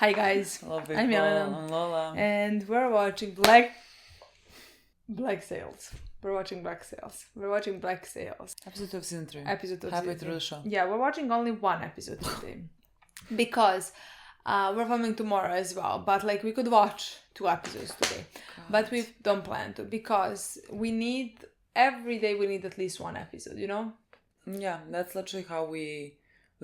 Hi guys, Hello people, I'm Milena, I'm Lola. and we're watching Black Sails. We're watching Black Sails. Episode of season 3. Episode of Halfway season through the 3. show. Yeah, we're watching only one episode today because we're filming tomorrow as well. But like we could watch 2 episodes today, but we don't plan to because every day we need at least 1 episode. You know? Yeah, that's literally how we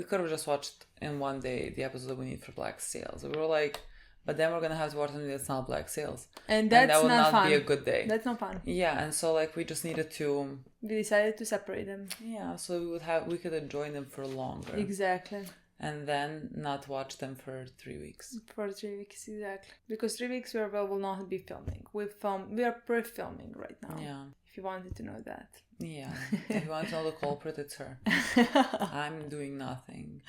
could have just watched in one day the episode that we need for Black Sails. We were like, but then we're gonna have to watch something that's not Black Sails, and that would not be a good day. That's not fun. Yeah, and so like we just needed to. We decided to separate them. Yeah, so we could enjoy them for longer. Exactly. And then not watch them for 3 weeks. For 3 weeks, exactly. Because 3 weeks we will not be filming. We are pre-filming right now. Yeah. If you wanted to know that. Yeah. If you want to know the culprit, it's her. I'm doing nothing.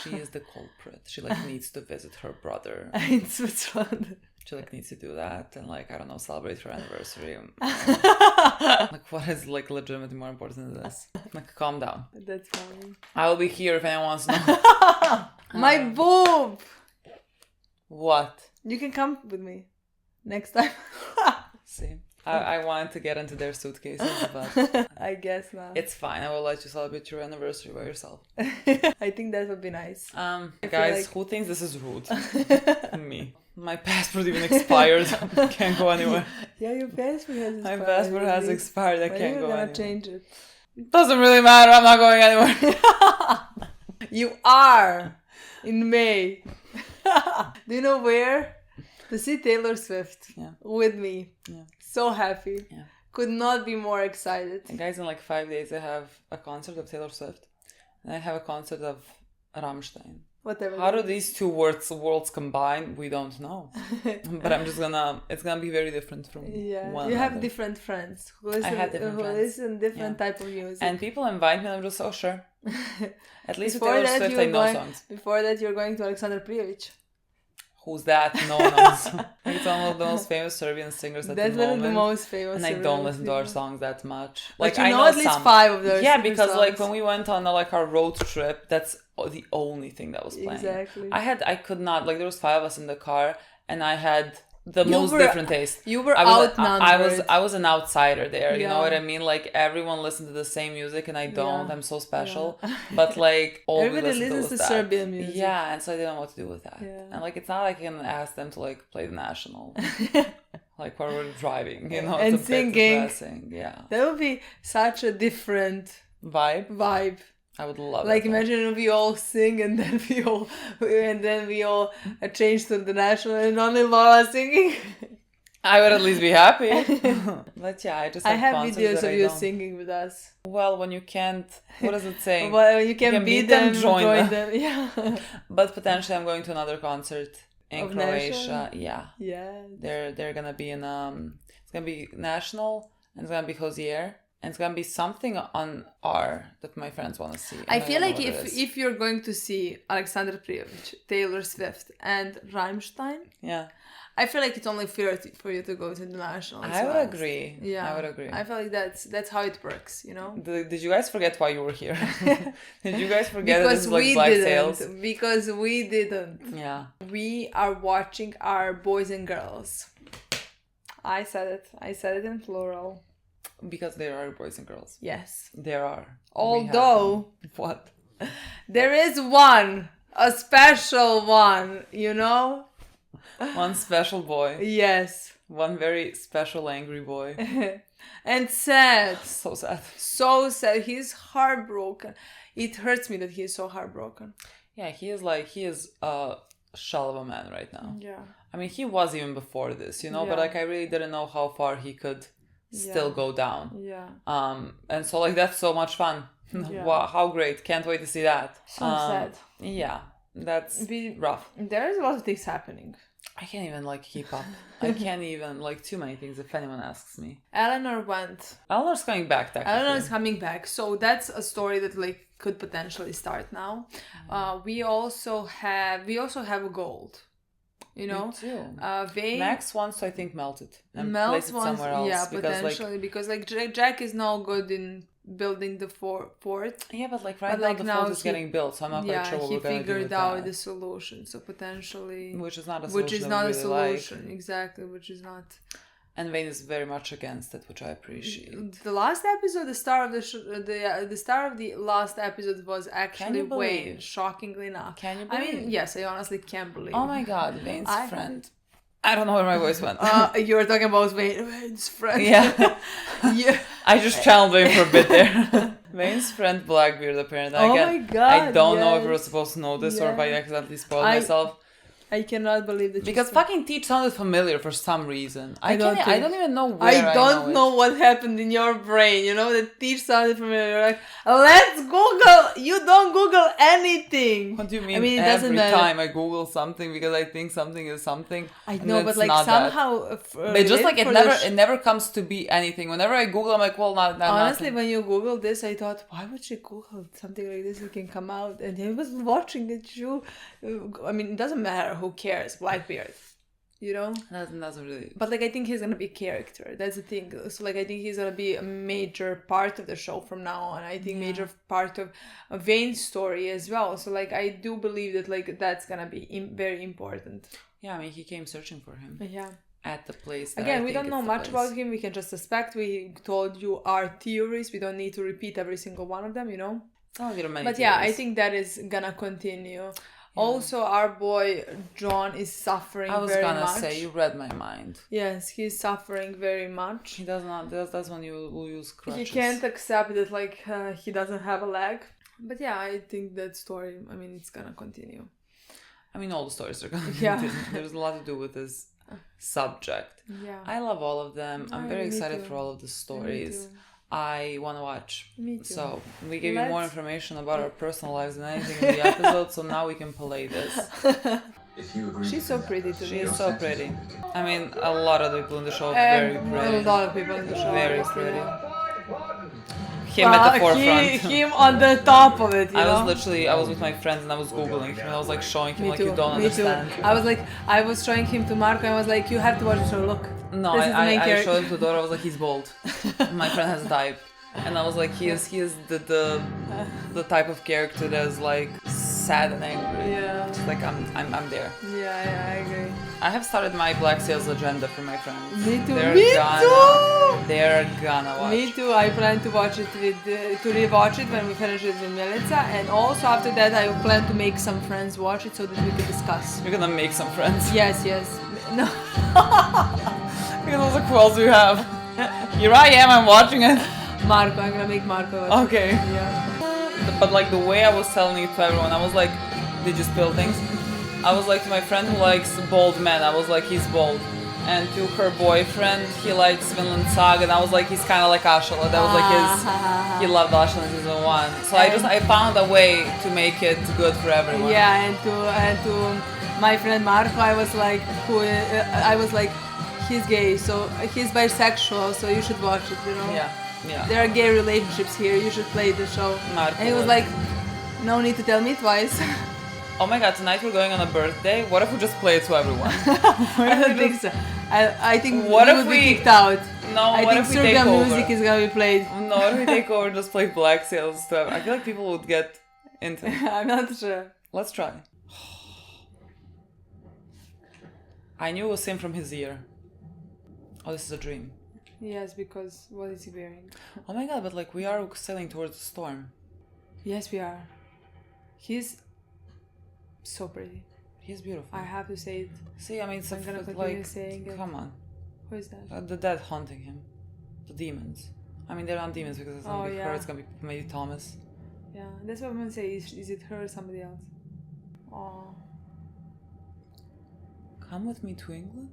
She is the culprit. She needs to visit her brother in Switzerland. She needs to do that and I don't know, celebrate her anniversary. What is legitimately more important than this? Calm down. That's funny. I will be here if anyone wants to know. My boob! What? You can come with me next time. See? I wanted to get into their suitcases, but I guess not. It's fine. I will let you celebrate your anniversary by yourself. I think that would be nice. Guys, who thinks this is rude? Me. My passport even expired. Can't go anywhere. Yeah, your passport has expired. My passport has expired. I can't go anywhere. Change it. Doesn't really matter. I'm not going anywhere. You are in May. Do you know where? To see Taylor Swift. Yeah. With me. Yeah. So happy. Yeah. Could not be more excited. And guys, in 5 days I have a concert of Taylor Swift. And I have a concert of Rammstein. Whatever. How do these two worlds combine? We don't know. But I'm just it's gonna be very different from one you have another. Different friends who listen different type of music. And people invite me and I'm just so sure. At least with Before Taylor Swift I know songs. Before that you're going to Alexander Prijovic. Who's that? No one knows. It's one of the most famous Serbian singers at the moment. That's one of the most famous. And I don't listen to our songs that much. But you know at least 5 of those. Yeah, because songs. When we went on our road trip, that's the only thing that was playing. Exactly. I could not, there was 5 of us in the car and I had the most different taste. You were outnumbered. I was an outsider there, you know what I mean? Everyone listened to the same music and I don't. I'm so special. Yeah. But all everybody listens to Serbian music. Yeah, and so I didn't know what to do with that. Yeah. And it's not like I can ask them to play the national. While we're driving, you know, and it's a singing. bit depressing. Yeah. That would be such a different vibe. I would love it. Imagine we all sing and then we all change to the national and only Lola singing. I would at least be happy. But yeah, I have videos of you singing with us. Well, when you can't, what does it say? Well, you can beat them, join them. Yeah. But potentially I'm going to another concert in Croatia. Yeah. Yeah. They're gonna be in it's gonna be national and it's gonna be Hosier. And it's gonna be something on R that my friends want to see. I feel like if you're going to see Alexander Prijovic, Taylor Swift, and Rammstein, yeah, I feel like it's only fair for you to go to the national. I would agree. Yeah, I would agree. I feel like that's how it works, you know. Did you guys forget why you were here? Did you guys forget that this is Black Sails? Because we didn't. Yeah. We are watching our boys and girls. I said it in plural. Because there are boys and girls. Yes. There are. Although... What? There is one. A special one, you know? One special boy. Yes. One very special angry boy. And sad. So sad. So sad. He's heartbroken. It hurts me that he is so heartbroken. Yeah, he is a shell of a man right now. Yeah. I mean, he was even before this, you know? Yeah. But I really didn't know how far he could... still go down. Yeah. And so that's so much fun. Yeah. Wow, how great. Can't wait to see that. So sad. Yeah. That's rough. There's a lot of things happening. I can't even keep up. I can't even too many things if anyone asks me. Eleanor went. Eleanor's coming back technically. Eleanor's coming back. So that's a story that could potentially start now. We also have a gold. You know, me too. Max wants to, I think, melt it and place it somewhere else. Yeah, potentially because Jack is now good in building the fort. Yeah, but like But, now like, the now fort is getting built, so I'm not quite sure what he we're gonna do figured with out that. the solution, so potentially, Which is not a which solution. is that not we a really like. solution, exactly, which is not. And Vane is very much against it, which I appreciate. The last episode, the star of the star of the last episode was actually you believe? Wayne. Shockingly enough. Can you I believe? mean, yes, I honestly can't believe. Oh my god, Vane's friend. I don't know where my voice went. You were talking about Wayne's friend. Yeah. Yeah. I just channeled Vane for a bit there. Vane's friend Blackbeard, apparently. Oh Again, my god. I don't know if yes. we were supposed to know this or if I Yeah. accidentally spoiled myself. I cannot believe that. Because fucking Teach sounded familiar for some reason. I don't don't even know where I don't know know what happened in your brain. You know, the teach sounded familiar. You're like, let's Google. You don't Google anything. What do you mean? I mean, it doesn't every matter. time I Google something because I think something is something. I and know, it's but like not that. somehow. But just like it never comes to be anything. Whenever I Google, I'm like, well, not Honestly, nothing. when you Google this, I thought, why would she Google something like this? It can come out, and I was watching it too. I mean, it doesn't matter. Who cares? Blackbeard, you know. That's really. But like, I think he's gonna be a character. That's the thing. So like, I think he's gonna be a major part of the show from now on. I think major part of Vane's story as well. So like, I do believe that like that's gonna be very important. Yeah, I mean, he came searching for him. Yeah. At the place. Again, we don't know much about him. We can just suspect. We told you our theories. We don't need to repeat every single one of them, you know. But yeah, I think that is gonna continue. Yeah. Also, our boy John is suffering very much. I was gonna say, you read my mind. Yes, he's suffering very much. He does not. That's when you will use crutches. He can't accept that, like, he doesn't have a leg. But yeah, I think that story, I mean, it's gonna continue. I mean, all the stories are gonna continue. There's a lot to do with this subject. Yeah. I love all of them. I'm very excited for all of the stories. I want to watch. Me too. So we gave you more information about our personal lives than anything in the episode, so now we can play this. She's so pretty to me. She is so pretty. I mean, a lot of the people in the show are very pretty. A lot of people in the show Very are pretty. Him at the forefront. Him on the top of it, you know? I was with my friends and I was Googling him and I was like showing him you don't understand. I was showing him to Marco and I was like, you have to watch the show, look. No, I showed him to Dora, I was like, he's bold. My friend has died. And I was like, he is the type of character that is like sad and angry. Yeah. It's like I'm there. Yeah, I agree. I have started my Black Sails agenda for my friends. Me too. They're gonna watch. Me too. I plan to watch it to rewatch it when we finish it with Milica, and also after that I plan to make some friends watch it so that we can discuss. You're gonna make some friends. Yes. No. Because who else do you have? Here I am. I'm watching it. Marco, I'm gonna make Marco watch okay. it. Yeah. But like the way I was telling it to everyone, I was like, did you spill things? I was like to my friend who likes bold men, I was like, he's bold. And to her boyfriend, he likes Vinland Saga, and I was like, he's kind of like Ashala. That was like he loved Ashala in season 1. So I found a way to make it good for everyone. Yeah, and to my friend Marco, I was like, he's gay, so he's bisexual, so you should watch it, you know? Yeah. There are gay relationships here, you should play the show. Marco and he was like, no need to tell me twice. Oh my god, tonight we're going on a birthday. What if we just play it to everyone? I don't think so. I think what if we would be kicked out. No, I what think if we take Serbian over? music is gonna be played. No, what if we take over and just play Black Sails to everyone? I feel like people would get into it. I'm not sure. Let's try. I knew it was him from his ear. Oh, this is a dream. Yes, because what is he wearing? Oh my god, but like we are sailing towards the storm. Yes, we are. He's so pretty. He's beautiful. I have to say it. See, I mean, it's I'm gonna continue saying it. Come on. Who is that? The dead haunting him. The demons. I mean, they're not demons because it's gonna be her. It's gonna be maybe Thomas. Yeah, that's what I'm gonna say. Is it her or somebody else? Oh. Come with me to England?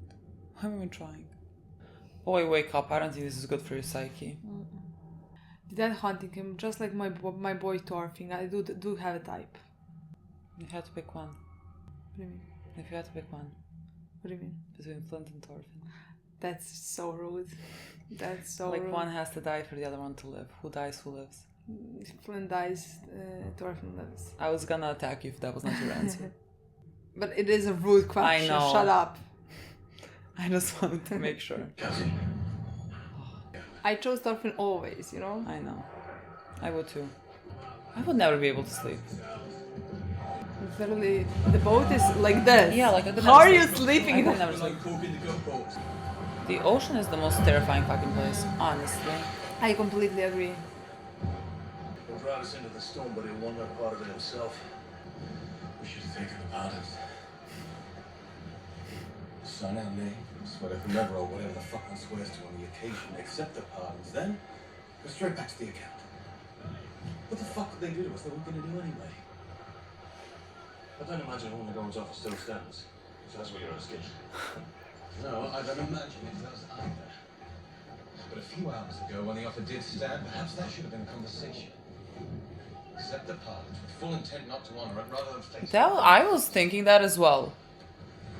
I'm even trying. Boy, wake up. I don't think this is good for your psyche. The dead haunting him, just like my boy Thorfinn. I do have a type. You had to pick one. What do you mean? If you had to pick one. What do you mean? Between Flint and Thorfinn. That's so rude. That's so like rude. One has to die for the other one to live. Who dies, who lives? Flint dies, Thorfinn lives. I was gonna attack you if that was not your answer. But it is a rude question. I know. Shut up. I just wanted to make sure. I chose Thorfinn always, you know? I know. I would too. I would never be able to sleep. Literally, the boat is like this. Yeah, like I could How never are you sleep. sleeping? I could never sleep. The ocean is the most terrifying fucking place, honestly. I completely agree. He'll drive us into the storm, but he'll want no part of it himself. We should have taken the pardons. Sign our names, swear to whomever or whatever the fuck one swears to on the occasion, accept the pardons, then go straight back to the account. What the fuck did they do to us? They weren't gonna do anyway. I don't imagine all the gold's offer still stands. So that's what you're asking. No, I don't imagine it does either. But a few hours ago, when the offer did stand, perhaps that should have been a conversation. Accept the pardons with full intent not to honor it, rather than face That I was thinking that as well.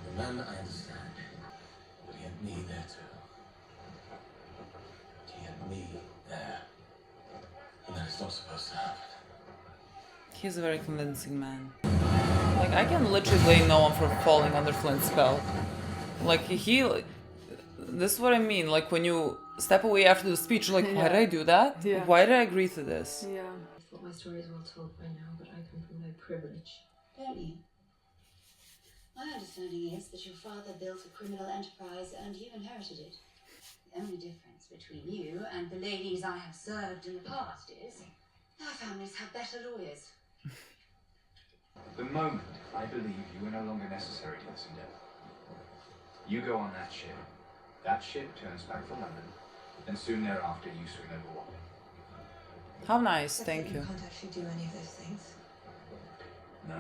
The man, I understand. But he had me there too. He had me there. And that is not supposed to happen. He's a very convincing man. Like, I can literally blame no one for falling under Flint's spell. Like, this is what I mean. Like, when you step away after the speech, you're like, why did I do that? Yeah. Why did I agree to this? Yeah. I thought my story is well told by now, but I come from no privilege. Don't you? My understanding is that your father built a criminal enterprise and you inherited it. The only difference between you and the ladies I have served in the past is our families have better lawyers. The moment I believe you are no longer necessary to this endeavor, you go on that ship turns back for London, and soon thereafter you swim overboard. How nice, thank you. You can't actually do any of those things. No?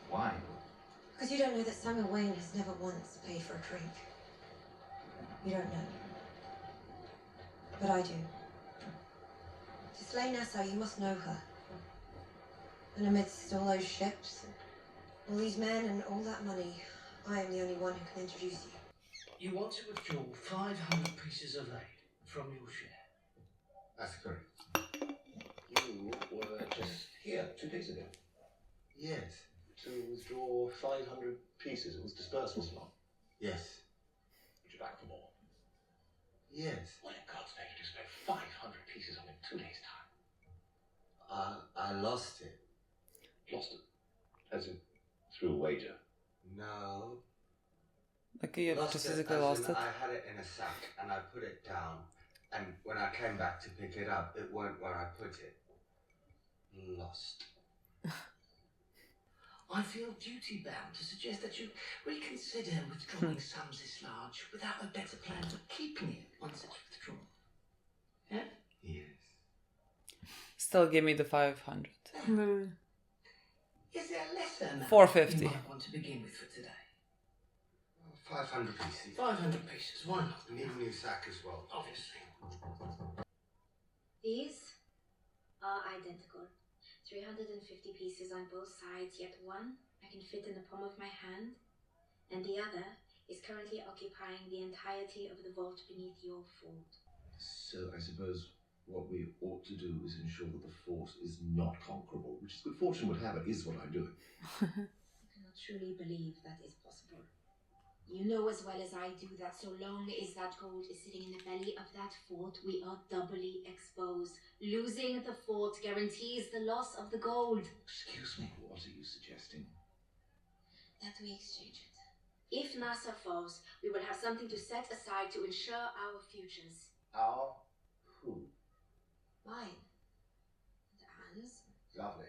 Why? Because you don't know that Samuel Wayne has never once paid for a drink. You don't know. But I do. To slay Nassau, you must know her. And amidst all those ships, all these men and all that money, I am the only one who can introduce you. You want to withdraw 500 pieces of lead from your share. That's correct. You were just here 2 days ago. Yes. To withdraw 500 pieces. It was dispersed, wasn't it? Yes. Would you back for more? Yes. Well, in God's name, you spent 500 pieces on it in 2 days' time. I lost it. Lost it? As in, through a wager? No. Like, you Lost just it physically as lost in it? I had it in a sack and I put it down. And when I came back to pick it up, it weren't where I put it. Lost. I feel duty-bound to suggest that you reconsider withdrawing sums this large without a better plan for keeping it once it's withdrawn. Yeah? Yes. Still give me the 500. Is there a lesser amount 450. you might want to begin with for today? 500 pieces. 500 pieces, why not? I need a new sack as well. Obviously. These are identical. 350 pieces on both sides, yet one I can fit in the palm of my hand, and the other is currently occupying the entirety of the vault beneath your fort. So I suppose what we ought to do is ensure that the fort is not conquerable, which is good fortune would have it, is what I'm doing. I cannot truly believe that is possible. You know as well as I do that so long as that gold is sitting in the belly of that fort, we are doubly exposed. Losing the fort guarantees the loss of the gold. Excuse me, what are you suggesting? That we exchange it. If NASA falls, we will have something to set aside to ensure our futures. Our who? Mine. And Anne's. Lovely.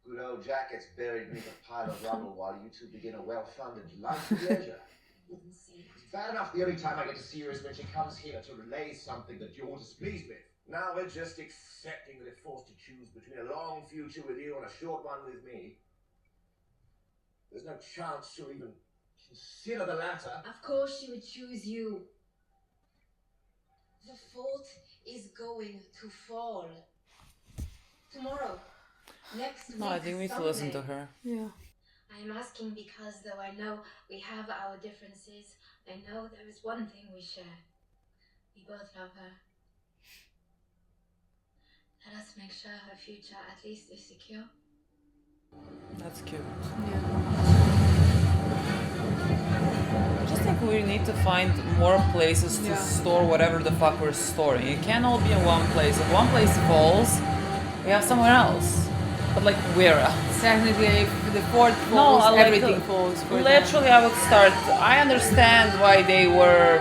Good old Jack gets buried beneath a pile of rubble while you two begin a well-funded life of leisure. Didn't say that. It's bad enough the only time I get to see her is when she comes here to relay something that you're displeased with. Now we're just accepting that if forced to choose between a long future with you and a short one with me, there's no chance she'll even consider the latter. Of course she would choose you. The fort is going to fall. Tomorrow. Next No, week, I think we need to Sunday. listen to her. Yeah. I am asking because though I know we have our differences, I know there is one thing we share. We both love her. Let us make sure her future at least is secure. That's cute. Yeah. I just think we need to find more places to store whatever the fuck we're storing. It can't all be in one place. If one place falls, we have somewhere else. But like, where else? Technically, if the fort falls, I like everything falls. For literally, I would start. I understand why they were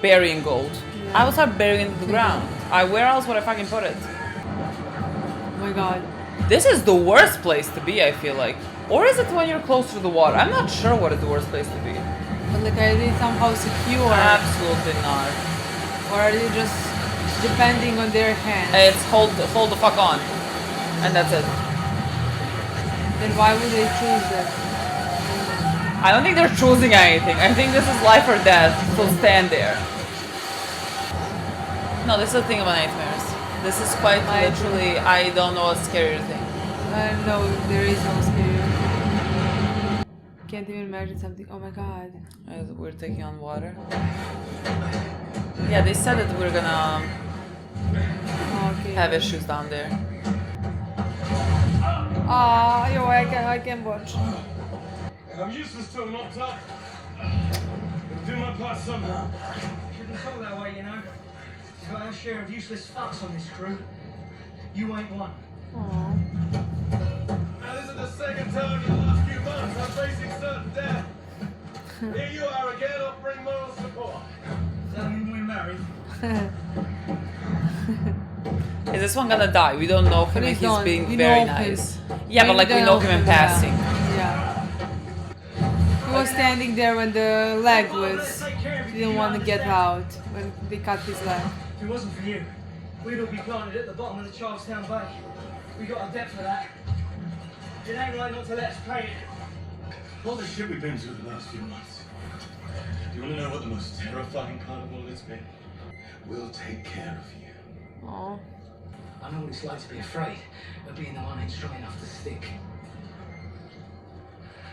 burying gold. I would start burying it in the ground. Where else would I fucking put it? Oh my god. This is the worst place to be, I feel like. Or is it when you're close to the water? I'm not sure what is the worst place to be. But like, are they somehow secure? Absolutely not. Or are they just depending on their hands? It's hold the fuck on. And that's it. Then why would they choose that? I don't think they're choosing anything. I think this is life or death, so stand there. No, this is a thing about nightmares. This is quite literally, I don't know a scarier thing. No, there is no scarier. Can't even imagine something. Oh my god. We're taking on water. Yeah, they said that we're gonna have issues down there. Yo, I can watch. I'm useless till I'm knocked up. I'll do my part somehow. Shouldn't talk that way, you know. You've got our share of useless fucks on this crew. You ain't one. Now this is the second time in the last few months I'm facing certain death. Here you are again offering moral support. Does that mean we're married? Is this one gonna die? We don't know him and he's being We very know him. nice. Yeah, but like we know him in passing. Yeah. He was standing there when the leg was... He didn't want to get out when they cut his leg. If it wasn't for you, we'd all be planted at the bottom of the Charlestown Bay. We got a debt for that. It ain't right not to let us pay it. All the shit we've been through the last few months. Do you want to know what the most terrifying part of all it's been? We'll take care of you. Aww. I know what it's like to be afraid of being the one ain't strong enough to stick.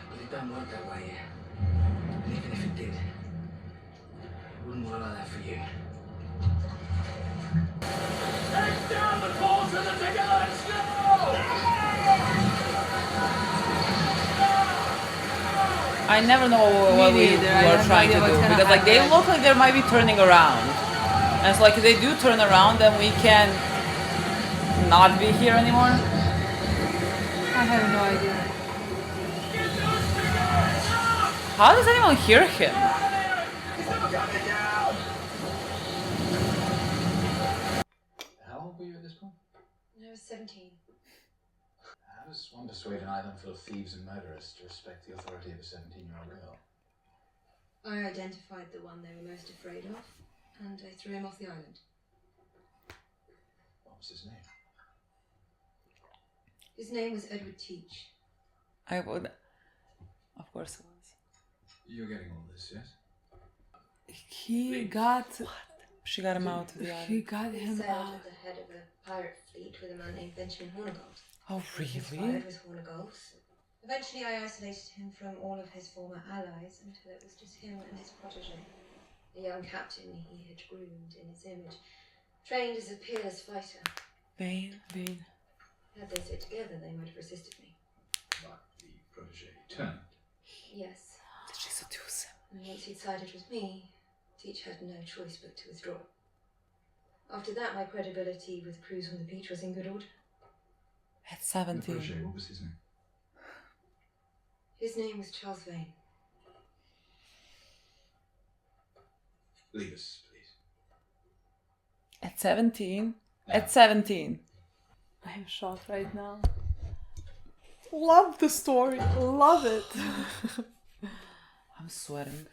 But it don't work that way here. And even if it did, it wouldn't work like that for you. Take down the balls of the together and I never know what we are trying to do because like they look like they might be turning around. And it's like if they do turn around then we can not be here anymore. I have no idea. How does anyone hear him? How old were you at this point? I was 17. How does one persuade an island full of thieves and murderers to respect the authority of a 17-year-old girl? I identified the one they were most afraid of, and I threw him off the island. What was his name? His name was Edward Teach. I would. Of course it was. You're getting all this, yes? He got... She got him out of the She island. got He him sailed out. at the head of a pirate fleet with a man named Benjamin Hornigold. Oh, really? Inspired with Hornigold's. Eventually I isolated him from all of his former allies until it was just him and his protege. A young captain he had groomed in his image, trained as a peerless fighter. Vane. Had they stayed together, they might have resisted me. But the protege turned. Yes. Did she seduce him? And once he'd sided with me, Teach had no choice but to withdraw. After that, my credibility with crews on the beach was in good order. At The 17. protege, what was his name? His name was Charles Vane. Leave us, please. At 17? At 17. I am shocked right now. Love the story. Love it. I'm sweating.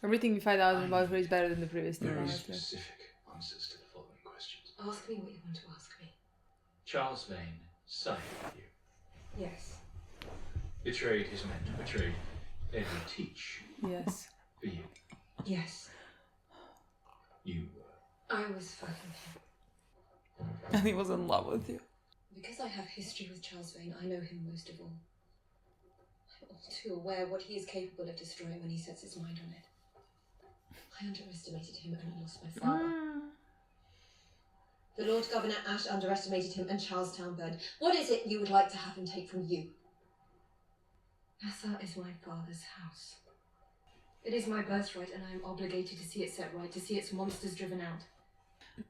Everything we find out about her is better than the previous thing. Very honestly. specific answers to the following questions. Ask me what you want to ask me. Charles Vane sided with you. Yes. Betrayed his mentor. Betrayed Edward Teach Yes. for you. Yes. You I was fucking him. And he was in love with you. Because I have history with Charles Vane, I know him most of all. I'm all too aware what he is capable of destroying when he sets his mind on it. I underestimated him and lost my father. The Lord Governor Ash underestimated him and Charlestown burned. What is it you would like to have him take from you? Essa is my father's house. It is my birthright, and I am obligated to see it set right, to see its monsters driven out.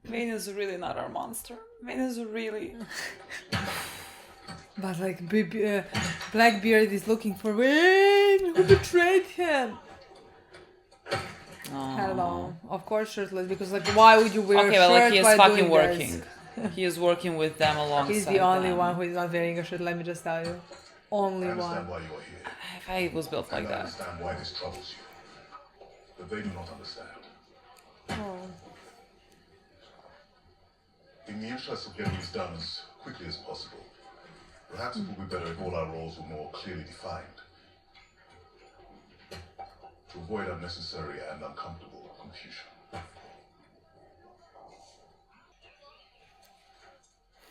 Vane is really not our monster. Vane is really... But like Blackbeard is looking for Wayne, who betrayed him. Oh. Hello, of course shirtless, because like why would you wear a Okay, shirt but like he is while fucking doing working. this? He is working with them alongside He's the only them. one who is not wearing a shirt. Let me just tell you, only I understand one. why you are here. If I was built like And I that. understand why this troubles you. But they do not understand. Oh. In the interest of getting this done as quickly as possible, perhaps it would be better if all our roles were more clearly defined. To avoid unnecessary and uncomfortable confusion.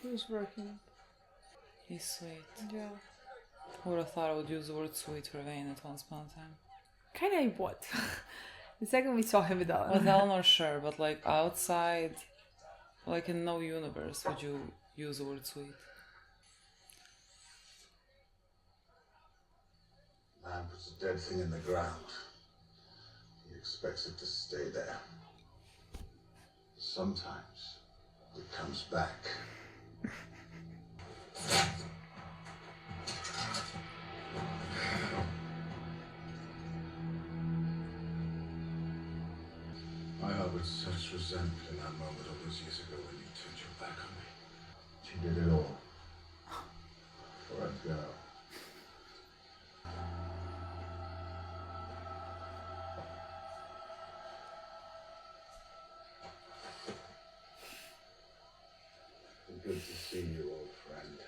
Who's working? He's sweet. Yeah. Who would have thought I would use the word sweet for Vane at once upon a time? Kinda what? The second we saw him with Ellen. With Eleanor, sure, but like outside, like in no universe would you use the word sweet. Man puts a dead thing in the ground. He expects it to stay there. Sometimes it comes back. I harbored such resentment in that moment all those years ago when you turned your back on me. She did it all for a girl. Good to see you, old friend.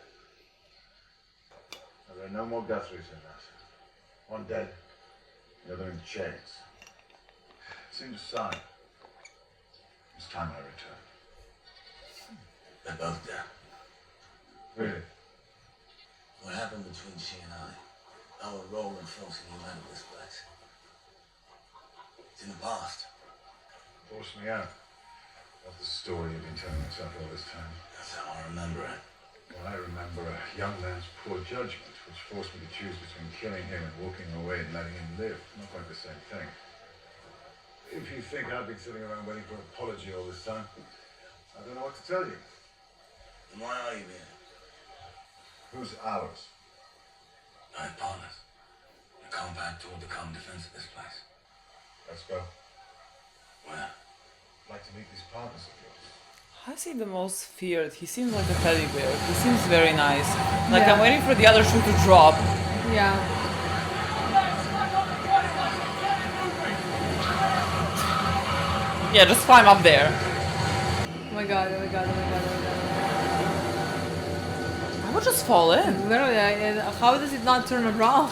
There are no more Guthries in us. One dead, the other in chains. Seems a sign. It's time I return. They're both dead. Really? What happened between she and I? Our role in forcing you out of this place. It's in the past. Force me out? What's the story you've been telling yourself all this time? That's how I remember it. Well, I remember a young man's poor judgment, which forced me to choose between killing him and walking away and letting him live. Not quite the same thing. If you think I've been sitting around waiting for an apology all this time, I don't know what to tell you. Then why are you here? Who's ours? My partners. The compact toward the common defense of this place. Let's go. Where? I'd like to meet these partners of yours. How is he the most feared? He seems like a teddy bear. He seems very nice. Like Yeah. I'm waiting for the other shoe to drop. Yeah. Yeah, just climb up there. Oh my god, oh my god, oh my god, oh my god. I would just fall in. Literally, how does it not turn around?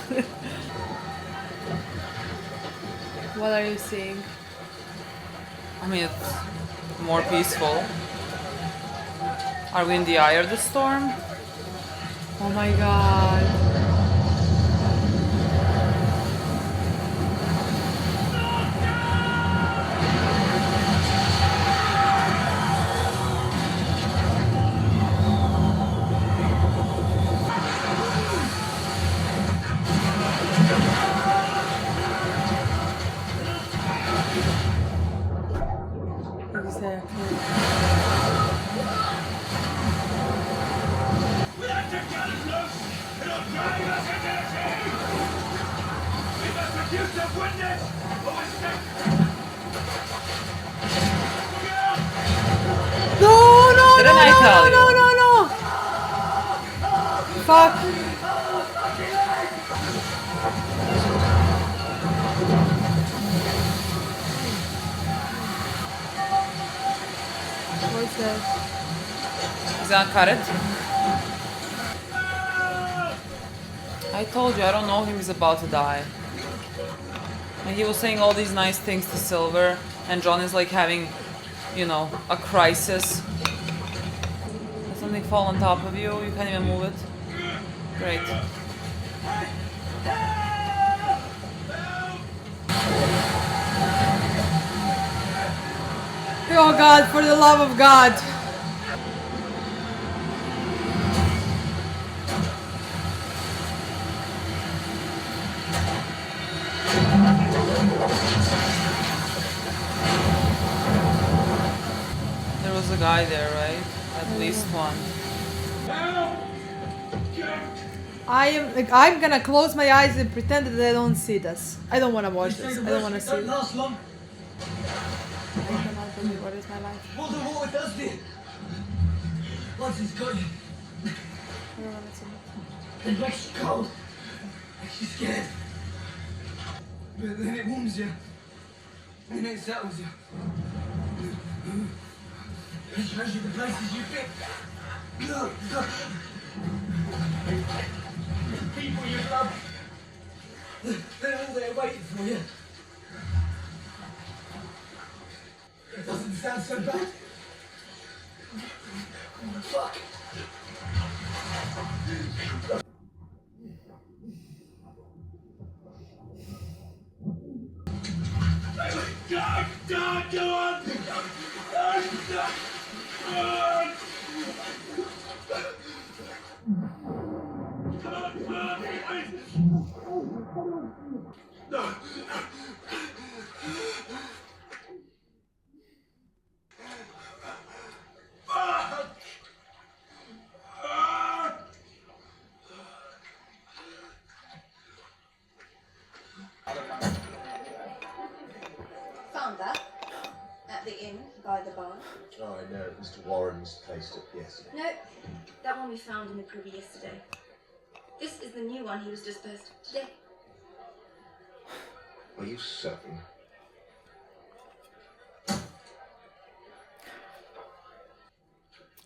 What are you seeing? I mean, it's more peaceful. Are we in the eye of the storm? Oh my god. Exactly. No, no, Didn't no, I no, tell no, you? no, no. Fuck. What's that? He's gonna cut it. I told you, I don't know him, he's about to die. And he was saying all these nice things to Silver, and John is like having, you know, a crisis. Has something fall on top of you? You can't even move it? Great. Oh god, for the love of God. There was a guy there, right? At least one. I'm gonna close my eyes and pretend that I don't see this. I don't want to watch this. I don't want to see it. last long. I cannot believe what is my life. More than water does it. Once it's got you, I don't want to see it. it makes you cold. Makes you scared. But then it warms you. And it settles you. It shows you the places you've been. The people you love. They're all there waiting for you. It doesn't sound so bad. Fuck. Go on! Found that at the inn by the barn. Oh, I know. Mr. Warren's placed it yesterday. No, that one we found in the privy yesterday. This is the new one he was dispersed today. Are you certain?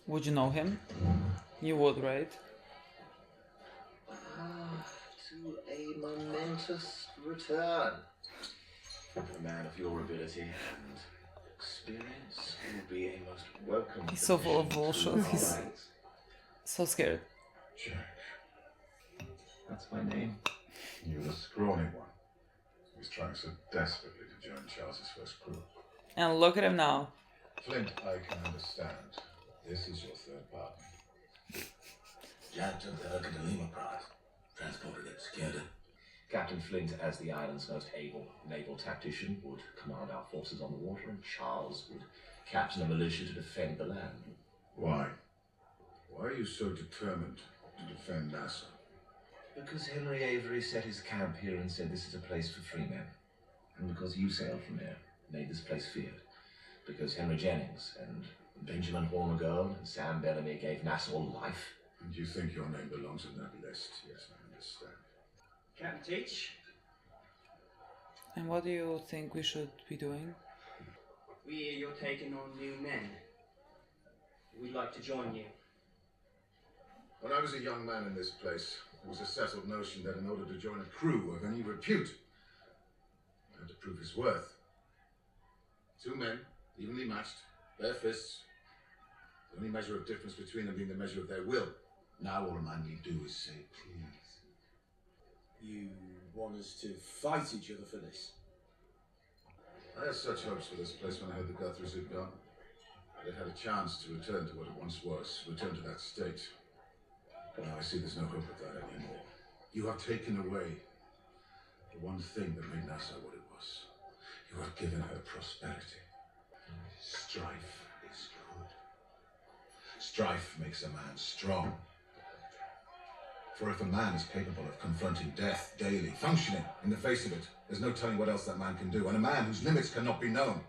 Would you know him? You would, right? To a momentous return. A man of your ability and experience will be a most welcome. He's so full of addition bullshit. to our He's ranks. so scared. Jack, That's my name. you're the scrawny one. He's trying so desperately to join Charles's first crew. And look at him now. Flint, I can understand. This is your third partner. Jack took the Lima prize. Transported it, secured it. Captain Flint, as the island's most able naval tactician, would command our forces on the water, and Charles would captain a militia to defend the land. Why? Why are you so determined to defend Nassau? Because Henry Avery set his camp here and said this is a place for free men. And because you sailed from here, made this place feared. Because Henry Jennings and Benjamin Hormagone and Sam Bellamy gave Nassau life. And you think your name belongs in that list? Yes, I understand. Captain Teach, And what do you think we should be doing? we hear you're taking on new men. We'd like to join you. When I was a young man in this place, there was a settled notion that in order to join a crew of any repute, I had to prove his worth. Two men, evenly matched, bare fists. The only measure of difference between them being the measure of their will. Now all a man need do is say, please. You want us to fight each other for this? I had such hopes for this place when I heard the Guthries had gone. It had a chance to return to what it once was, return to that state. But now I see there's no hope of that anymore. You have taken away the one thing that made Nassau what it was. You have given her prosperity. Strife is good. Strife makes a man strong. For if a man is capable of confronting death daily, functioning in the face of it, there's no telling what else that man can do. And a man whose limits cannot be known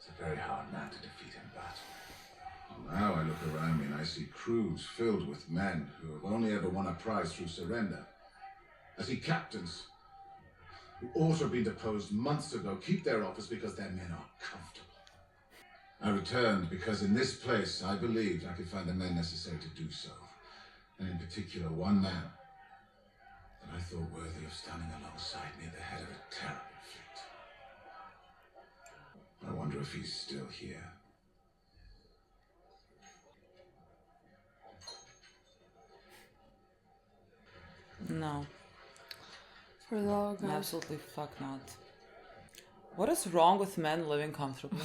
is a very hard man to defeat in battle. Now I look around me and I see crews filled with men who have only ever won a prize through surrender. I see captains who ought to have been deposed months ago keep their office because their men are comfortable. I returned because in this place I believed I could find the men necessary to do so. And in particular, one man that I thought worthy of standing alongside me at the head of a terrible fleet. I wonder if he's still here. No. For the love of God. Absolutely fuck not. What is wrong with men living comfortably?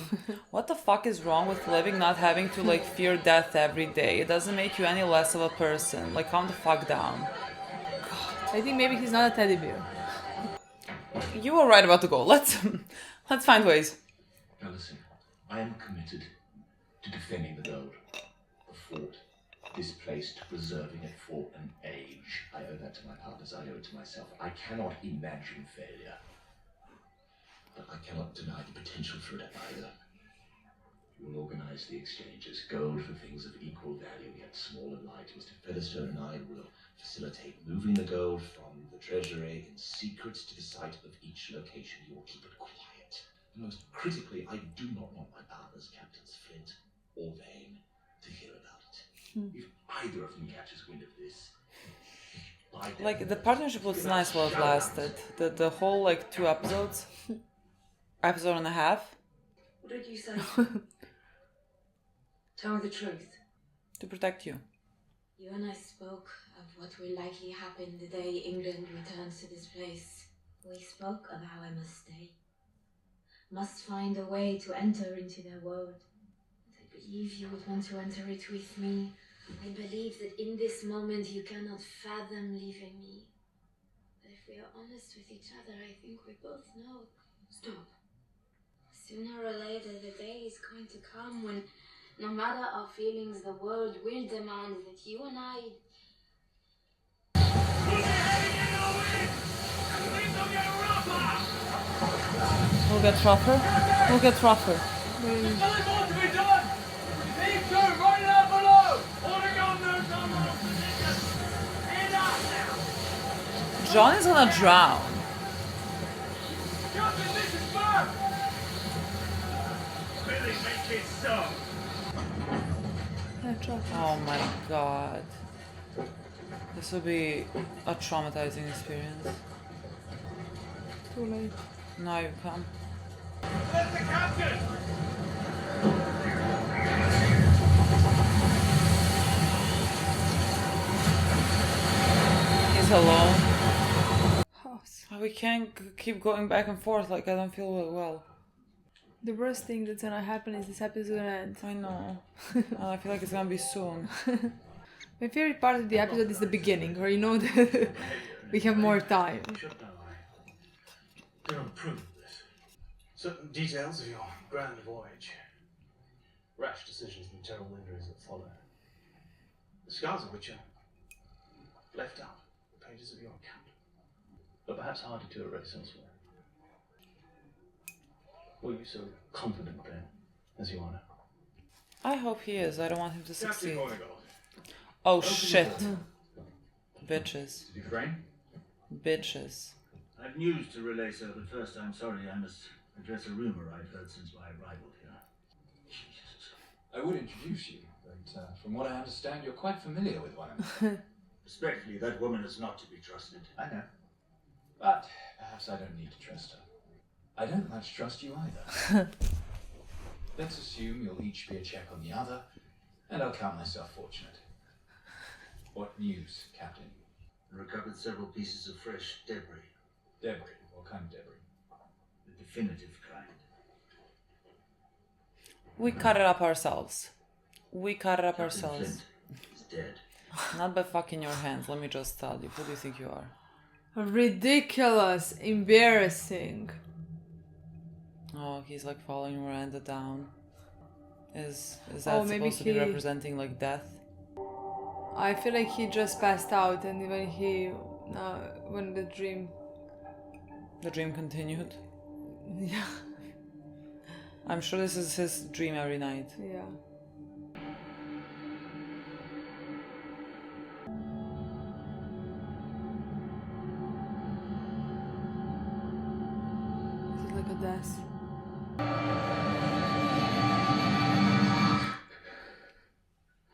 What the fuck is wrong with living not having to like fear death every day? It doesn't make you any less of a person. Like calm the fuck down. I think maybe he's not a teddy bear. You were right about to go. Let's find ways. Now listen, I am committed to defending the gold, the fort, this place, to preserving it for an age. I owe that to my partners, I owe it to myself. I cannot imagine failure, but I cannot deny the potential for it either. You will organize the exchanges, gold for things of equal value, yet small and light. Mr. Featherstone and I will facilitate moving the gold from the treasury in secret to the site of each location. You will keep it quiet. And most critically, I do not want my partners, Captains Flint or Vane, to hear about it. If either of them catches wind of this, Like, the partnership was nice while it lasted. The whole, like, 2 episodes, episode and a half, What did you say? Tell me the truth. to protect you. You and I spoke of what will likely happen the day England returns to this place. We spoke of how I must stay. Must find a way to enter into their world. And I believe you would want to enter it with me. I believe that in this moment you cannot fathom leaving me. But if we are honest with each other, I think we both know. Stop. Sooner or later, the day is going to come when, no matter our feelings, the world will demand that you and I... We'll get rougher. We'll get rougher. There's nothing more to be done! Leave two right down below! Holding on those number positions! Stand up now! John is gonna drown. Captain, this is bad! Billy, make it so! Oh my god. This will be a traumatizing experience. Too late. Now you come. Let the captain! He's alone. House. We can't keep going back and forth, like, I don't feel well. The worst thing that's gonna happen is this episode gonna end. I know. And I feel like it's gonna be soon. My favorite part of the episode is the beginning, where you know that we have more time. Shut down, I don't approve of this. Certain details of your grand voyage. Rash decisions and terrible injuries that follow. The scars of which are left out the pages of your account. But perhaps harder to erase elsewhere. Were you so confident then, as you are now? I hope he is. I don't want him to succeed. Captain Monagle. Oh shit. Bitches. Did you frame? Bitches. I've news to relay, sir, but first I'm sorry I must address a rumor I've heard since my arrival here. Jesus. I would introduce you, but from what I understand, you're quite familiar with one another. Respectfully, that woman is not to be trusted. I know. But perhaps I don't need to trust her. I don't much trust you either. Let's assume you'll each be a check on the other, and I'll count myself fortunate. What news, Captain? Recovered several pieces of fresh debris. Debris? What kind of debris? The definitive kind. We cut it up ourselves. We cut it up Captain ourselves. Flint is dead. Not by fucking your hands, let me just tell you. Who do you think you are? Ridiculous, embarrassing. Oh, he's like following Miranda down. Is that maybe supposed to be representing like death? I feel like he just passed out, and when the dream... The dream continued. Yeah. I'm sure this is his dream every night. Yeah. This is like a death.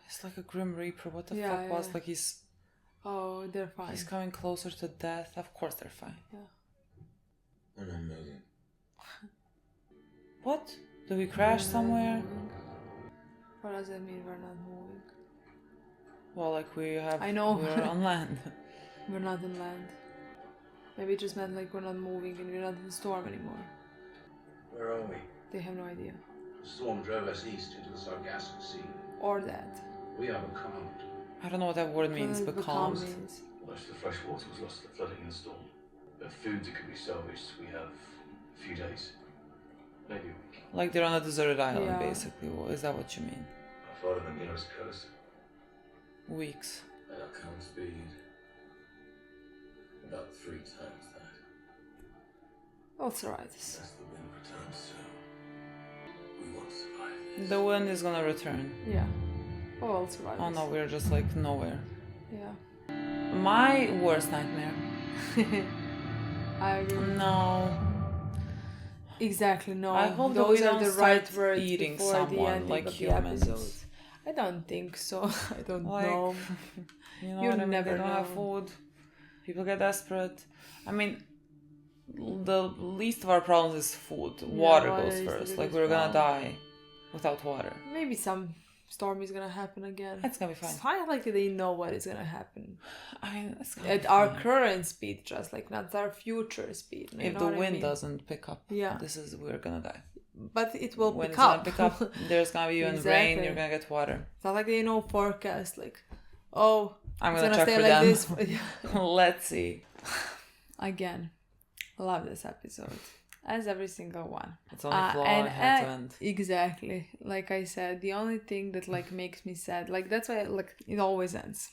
It's like a Grim Reaper. What the Yeah, fuck was yeah. like he's... Oh, they're fine. He's coming closer to death. Of course they're fine. Yeah. We're not moving. What? Do we crash somewhere? What does that mean, we're not moving? Well, like we have... I know. We're on land. We're not on land. Maybe it just meant like we're not moving and we're not in the storm anymore. Where are we? They have no idea. The storm drove us east into the Sargasso Sea. Or that. We are becalmed. I don't know what that word means, but calm. means. Most of the fresh water was lost to the flooding and the storm. The of food that could be salvaged, we have a few days. Maybe a week. Like they're on a deserted island, Yeah. basically. Well, is that what you mean? How far to the nearest coast? Weeks. At our current speed, about 3 times that. We'll survive this. That's the wind returns soon. We won't survive this. The wind is gonna return. Yeah. We'll survive Oh this. no, we're just like nowhere. Yeah. My worst nightmare. I agree. No. Exactly, no. I hope that those we are don't the start right words eating before the someone ending like of humans. the episode. I don't think so. I don't Like, know. You know You what I mean? never They don't have know. food. People get desperate. I mean, the least of our problems is food. Water water goes is the first. Like biggest we're gonna problem. die without water. Maybe some storm is gonna happen again. It's gonna be fine. It's high like they know what is gonna happen. I mean, it's gonna At be our fine. current speed, just like not our future speed. You If know the what I wind mean? doesn't pick up, Yeah. we're gonna die. But it will When pick it's gonna up. pick up, there's gonna be even rain. Exactly. You're gonna get water. It's not like they know forecast. Like, oh, I'm it's gonna check stay for like them. this. Let's see. Again, love this episode. As every single one. It's only flaw and had to end. Exactly. Like I said, the only thing that like makes me sad, like that's why like it always ends.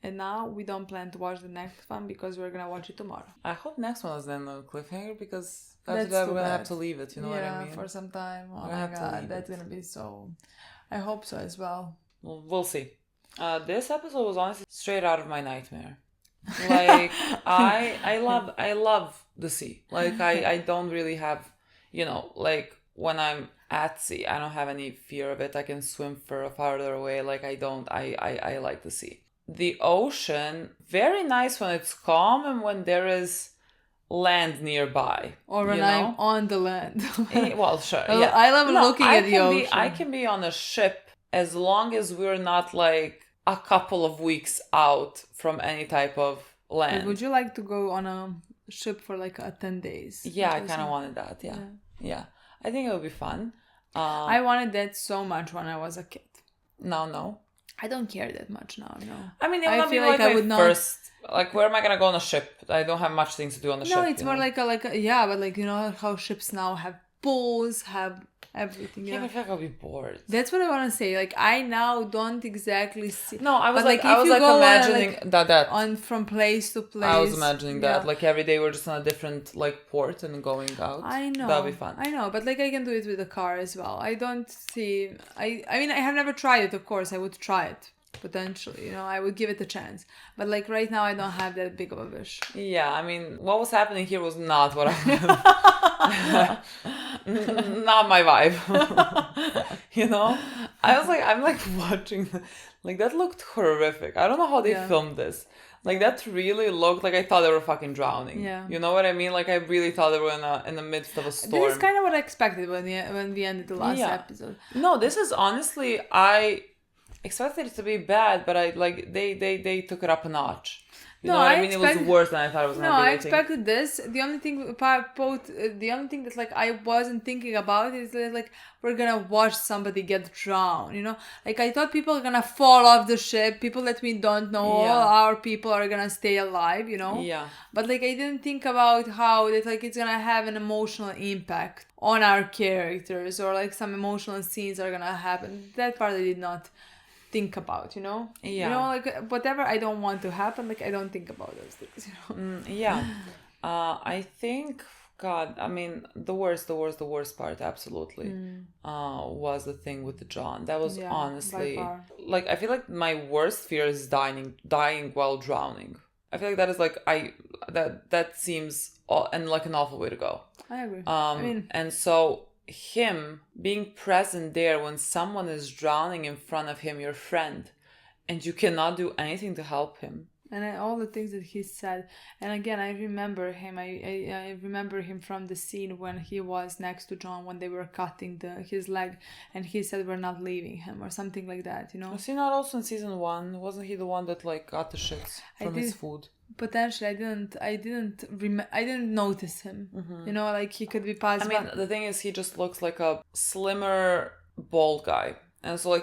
And now we don't plan to watch the next one because we're gonna watch it tomorrow. I hope next one is then a cliffhanger because after That's that too we're gonna have bad. to leave it. You know what I mean? For some time. Oh We're my gonna have to god, leave that's it. gonna be so. I hope so as well. Well, we'll see. This episode was honestly straight out of my nightmare. Like I love the sea. Like I don't really have, you know, like when I'm at sea, I don't have any fear of it. I can swim farther away. Like I like the sea. The ocean, very nice when it's calm and when there is land nearby. Or when you I'm know? on the land. Well, sure. I- Yeah. I love looking at the ocean. I can be on a ship as long as we're not like a couple of weeks out from any type of But land. would you like to go on a ship for like 10 days? Yeah, I Or kind of something? wanted that. Yeah. I think it would be fun. I wanted that so much when I was a kid. No. I don't care that much now, no. I mean, it would I not be feel like like I my would not- first. Like, where am I gonna go on a ship? I don't have much things to do on the ship. No, it's you more know? like a, yeah, but like, you know how ships now have pools, have everything. Yeah, Yeah, but I feel like I'll be bored. that's what I want to say. Like, I now don't exactly see. No, I was but, like, if you go on, imagining like, that. on from place to place. I was imagining that. yeah. Like every day we're just on a different like port and going out. I know. That'd be fun. I know, but like I can do it with a car as well. I don't see. I mean, I have never tried it. Of course, I would try it potentially. You know, I would give it a chance. But like right now, I don't have that big of a wish. Yeah, I mean, what was happening here was not what I not my vibe. You know? I'm like watching, like that looked horrific. I don't know how they Yeah. filmed this. Like that really looked like I thought they were fucking drowning. Yeah. You know what I mean? Like I really thought they were in the midst of a storm. This is kind of what I expected when we ended the last Yeah. episode. No, this is honestly, I expected it to be bad, but I like they took it up a notch. You know what I mean? It was worse than I thought it was No, gonna be. I expected this. The only thing that like I wasn't thinking about is that like we're gonna watch somebody get drowned. You know, like I thought people are gonna fall off the ship. People that we don't know, Yeah. all our people are gonna stay alive. You know. Yeah. But like I didn't think about how that like it's gonna have an emotional impact on our characters or like some emotional scenes are gonna happen. That part I did not think about, you know? Yeah. You know, like whatever I don't want to happen, like I don't think about those things, you know? Yeah. I think, God, I mean, the worst part, absolutely, was the thing with John. That was Yeah, honestly, by far. like, I feel like my worst fear is dying while drowning. I feel like that is like, that seems, and like an awful way to go. I agree. And so him being present there when someone is drowning in front of him, your friend, and you cannot do anything to help him. And all the things that he said, and again, I remember him. I remember him from the scene when he was next to John when they were cutting his leg, and he said, "We're not leaving him," or something like that. You know. Was he not also in season 1? Wasn't he the one that like got the shits from his food? Potentially, I didn't notice him. You know, like he could be passed. I mean, the thing is, he just looks like a slimmer, bald guy. And so,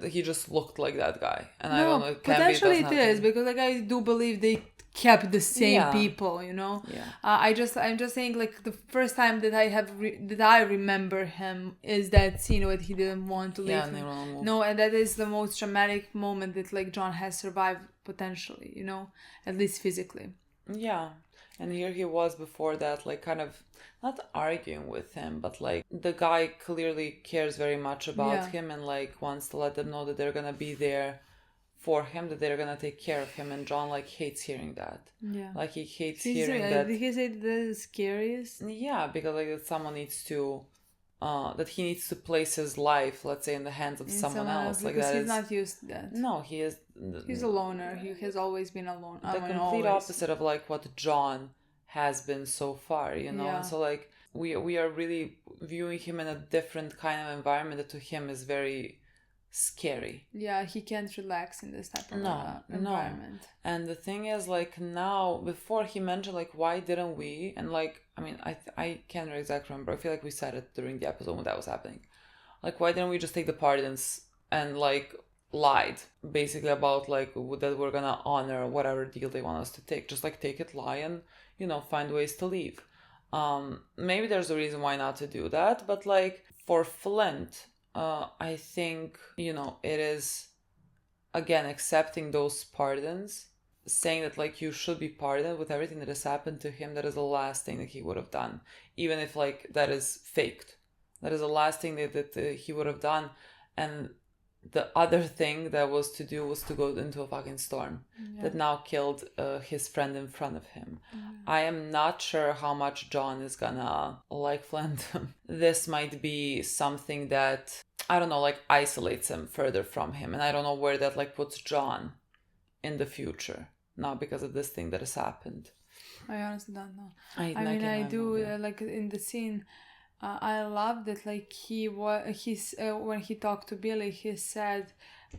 he just looked like that guy. And I don't know, it can be, potentially doesn't it have to is, be. because, like, I do believe they kept the same Yeah. people, you know. Yeah. I'm just saying, like, the first time that I remember him is that scene where he didn't want to leave Yeah, him. they wanna move. No, and that is the most traumatic moment that, like, John has survived potentially, you know, at least physically. Yeah. And here he was before that, like, kind of not arguing with him, but like the guy clearly cares very much about him and like wants to let them know that they're gonna be there for him, that they're gonna take care of him. And John like hates hearing that. Yeah. Like he hates hearing that. Did he say that is scariest? Yeah, because like that someone needs to, that he needs to place his life, let's say, in the hands of someone else. Like because that he's not used to that. No, he is. He's a loner. He has always been alone. The complete opposite of like what John has been so far, you know. Yeah. And so like we are really viewing him in a different kind of environment that to him is very scary. Yeah, he can't relax in this type of environment. And the thing is, like, now, before he mentioned like why didn't we, and like I mean I can't exactly remember, I feel like we said it during the episode when that was happening, like why didn't we just take the part and like lied basically about like that we're gonna honor whatever deal they want us to take, just like take it, lie, and you know, find ways to leave. Maybe there's a reason why not to do that, but like for Flint, I think, you know, it is again accepting those pardons, saying that like you should be pardoned with everything that has happened to him. That is the last thing that he would have done, even if like that is faked. That is the last thing that he would have done. And the other thing that was to do was to go into a fucking storm that now killed his friend in front of him. I am not sure how much John is gonna like Flint. This might be something that, I don't know, like isolates him further from him. And I don't know where that like puts John in the future now because of this thing that has happened. I honestly don't know. I do like in the scene. I love that, like, when he talked to Billy, he said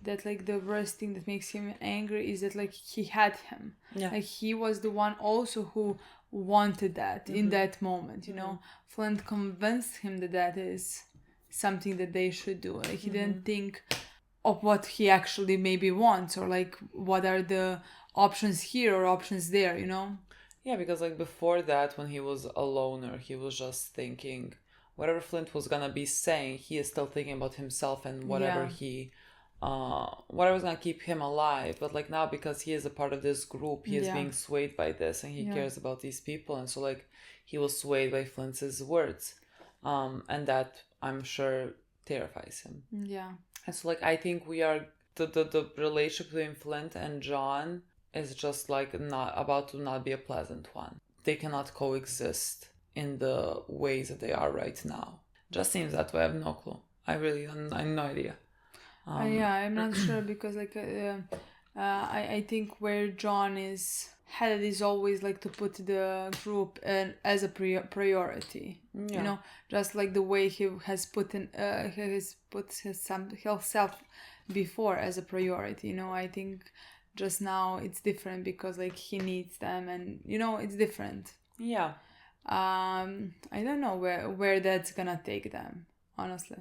that, like, the worst thing that makes him angry is that, like, he had him. Yeah. Like, he was the one also who wanted that in that moment, you know. Flint convinced him that that is something that they should do. Like, he didn't think of what he actually maybe wants, or, like, what are the options here or options there, you know. Yeah, because, like, before that, when he was a loner, he was just thinking whatever Flint was gonna be saying, he is still thinking about himself and whatever whatever's gonna keep him alive. But like now, because he is a part of this group, he is being swayed by this, and he cares about these people, and so like he was swayed by Flint's words, and that I'm sure terrifies him. Yeah. And so like I think we are the relationship between Flint and John is just like not about to not be a pleasant one. They cannot coexist in the ways that they are right now. Just seems that way. I have no clue. I have no idea. I'm not sure because like I think where John is headed is always like to put the group as a priority. Yeah. You know, just like the way he has put himself before as a priority. You know, I think just now it's different because like he needs them, and you know it's different. Yeah. I don't know where that's gonna take them, honestly.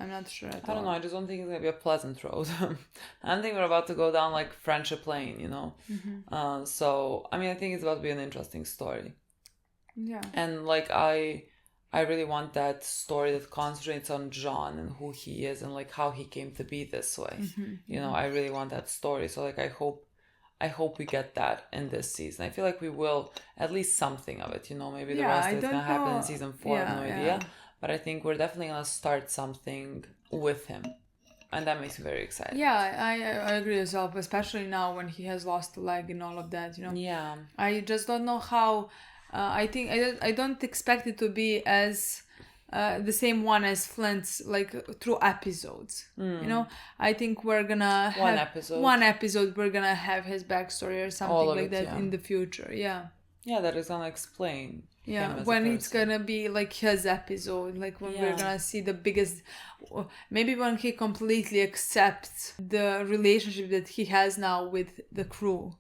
I'm not sure at all. I don't know, I just don't think it's gonna be a pleasant road. I don't think we're about to go down like Friendship Lane, you know. So I mean I think it's about to be an interesting story. Yeah. And like I really want that story that concentrates on John and who he is and like how he came to be this way. You know, I really want that story. So like I hope we get that in this season. I feel like we will, at least something of it, you know, maybe the rest of it's gonna happen in season 4, I have no idea. But I think we're definitely gonna start something with him. And that makes me very excited. Yeah, I agree as well, especially now when he has lost a leg and all of that, you know. Yeah. I just don't know how, I think, I don't expect it to be as the same one as Flint's, like through episodes. You know, I think we're gonna have one episode we're gonna have his backstory or something like that in the future. Yeah, that is gonna explain him as when a it's gonna be like his episode, like when we're gonna see the biggest, maybe when he completely accepts the relationship that he has now with the crew,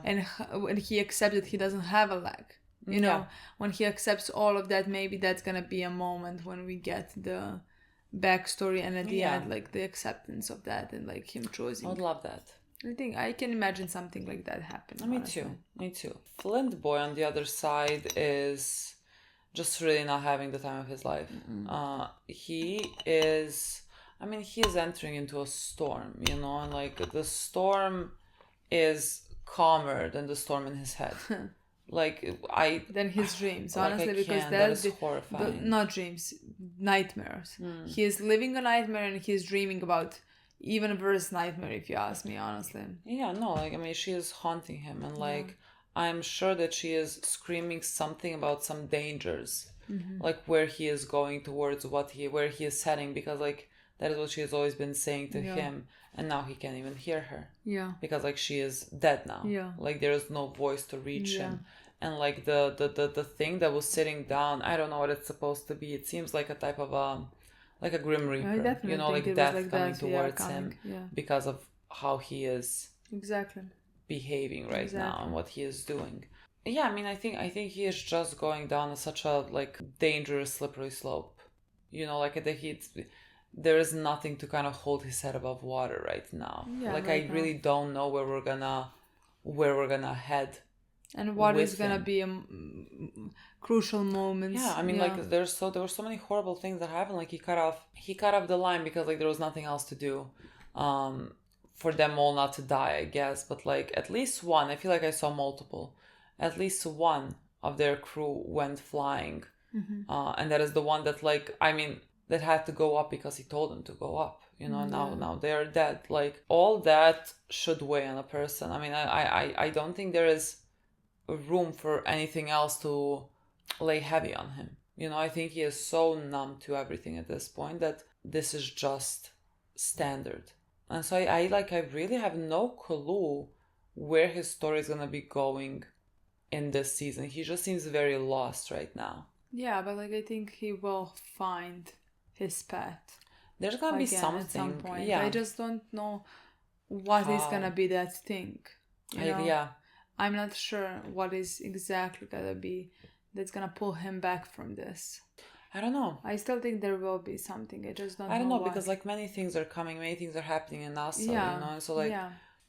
and when he accepts that he doesn't have a leg. You know, when he accepts all of that, maybe that's gonna be a moment when we get the backstory and at the end, like the acceptance of that and like him choosing. I would love that. I think I can imagine something like that happen. Me honestly. too. Me too. Flint boy on the other side is just really not having the time of his life. He is entering into a storm, you know, and like the storm is calmer than the storm in his head. Than his dreams, like, honestly, because that is horrifying. not dreams, nightmares. He is living a nightmare and he's dreaming about even a worse nightmare, if you ask me, honestly. Yeah, no, like, I mean, she is haunting him, and like, I'm sure that she is screaming something about some dangers, like where he is going towards, where he is heading, because like that is what she has always been saying to him, and now he can't even hear her. Yeah. Because like she is dead now. Yeah. Like there is no voice to reach him, and like the thing that was sitting down, I don't know what it's supposed to be. It seems like a type of like a grim reaper, you know, like death coming towards him because of how he is behaving right now and what he is doing. Yeah, I mean, I think he is just going down such a like dangerous slippery slope, you know, like there is nothing to kind of hold his head above water right now. Like I really don't know where we're gonna head. And what is gonna be a crucial moment? Yeah, I mean, like there were so many horrible things that happened. Like he cut off the line because like there was nothing else to do, for them all not to die, I guess. But like at least one, I feel like I saw multiple. At least one of their crew went flying, and that is the one that like that had to go up because he told them to go up. You know, now they are dead. Like all that should weigh on a person. I mean, I don't think there is room for anything else to lay heavy on him. You know, I think he is so numb to everything at this point that this is just standard. And so I really have no clue where his story is gonna be going in this season. He just seems very lost right now. Yeah, but like I think he will find his path. There's gonna be something at some point. Yeah. I just don't know what is gonna be that thing. You know? Yeah. I'm not sure what is exactly gonna be that's gonna pull him back from this. I don't know. I still think there will be something. I just don't know. I don't know what. because like many things are coming, many things are happening in NASA, you know, and so like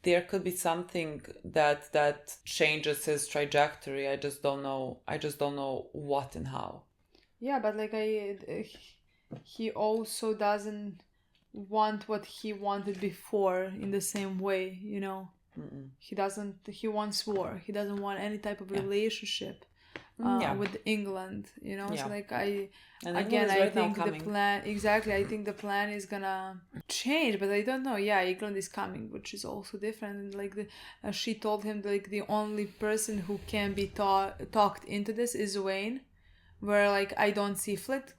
there could be something that changes his trajectory. I just don't know what and how. Yeah, but like he also doesn't want what he wanted before in the same way, you know. He wants war. He doesn't want any type of relationship with England, you know. So like I think the plan I think the plan is gonna change, but I don't know. Yeah, England is coming, which is also different. And like she told him like the only person who can be talked into this is Wayne, where like I don't see Flint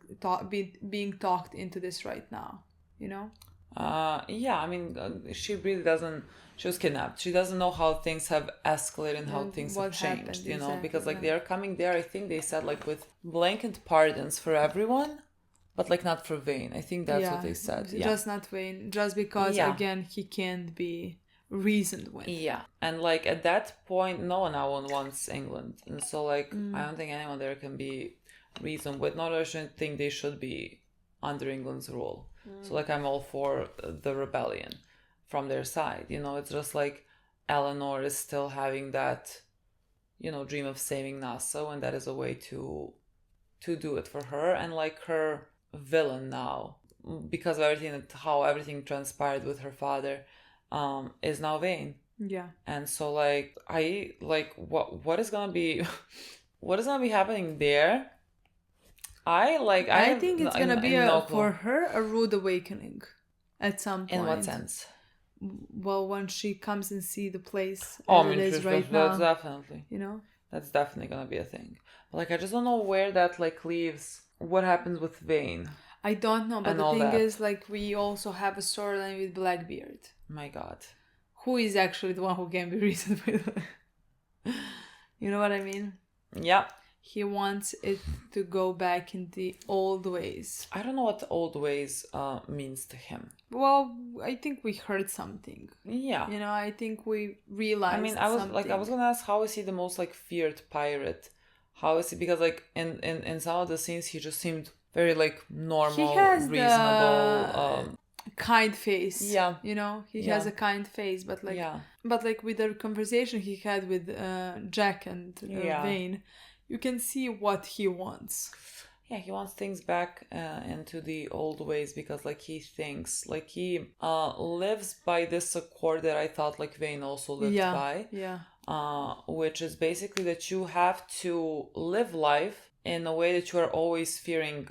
being talked into this right now, you know. I mean, she really doesn't. She was kidnapped. She doesn't know how things have escalated and how things have changed, you know, because like they're coming there. I think they said like with blanket pardons for everyone, but like not for Vane. I think that's what they said. Just not Vane, just because again he can't be reasoned with. Yeah, and like at that point, no one now wants England, and so like I don't think anyone there can be reasoned with. Nor I shouldn't think they should be under England's rule. So like I'm all for the rebellion from their side, you know. It's just like Eleanor is still having that, you know, dream of saving Nassau, and that is a way to do it for her. And like her villain now, because of how everything transpired with her father, is now Vane. Yeah. And so like I like what is gonna be happening there. I think it's gonna be for her a rude awakening at some point. In what sense? Well, when she comes and see the place it is right now, that's definitely, you know, that's definitely gonna be a thing. But like I just don't know where that like leaves. What happens with Vane? I don't know, but the thing is, like, we also have a storyline with Blackbeard. My God, who is actually the one who can be reasoned with? You know what I mean? Yeah. He wants it to go back in the old ways. I don't know what old ways means to him. Well, I think we heard something. Yeah. You know, I think we realized I was gonna ask, how is he the most like feared pirate? How is he? Because like in some of the scenes he just seemed very like normal, reasonable. kind face. Yeah. You know, he Yeah. has a kind face, but like, Yeah. but like with the conversation he had with Jack and Vane, you can see what he wants. Yeah, he wants things back into the old ways because, like, he thinks, like, he lives by this accord that I thought, like, Vane also lived by. Yeah. Which is basically that you have to live life in a way that you are always fearing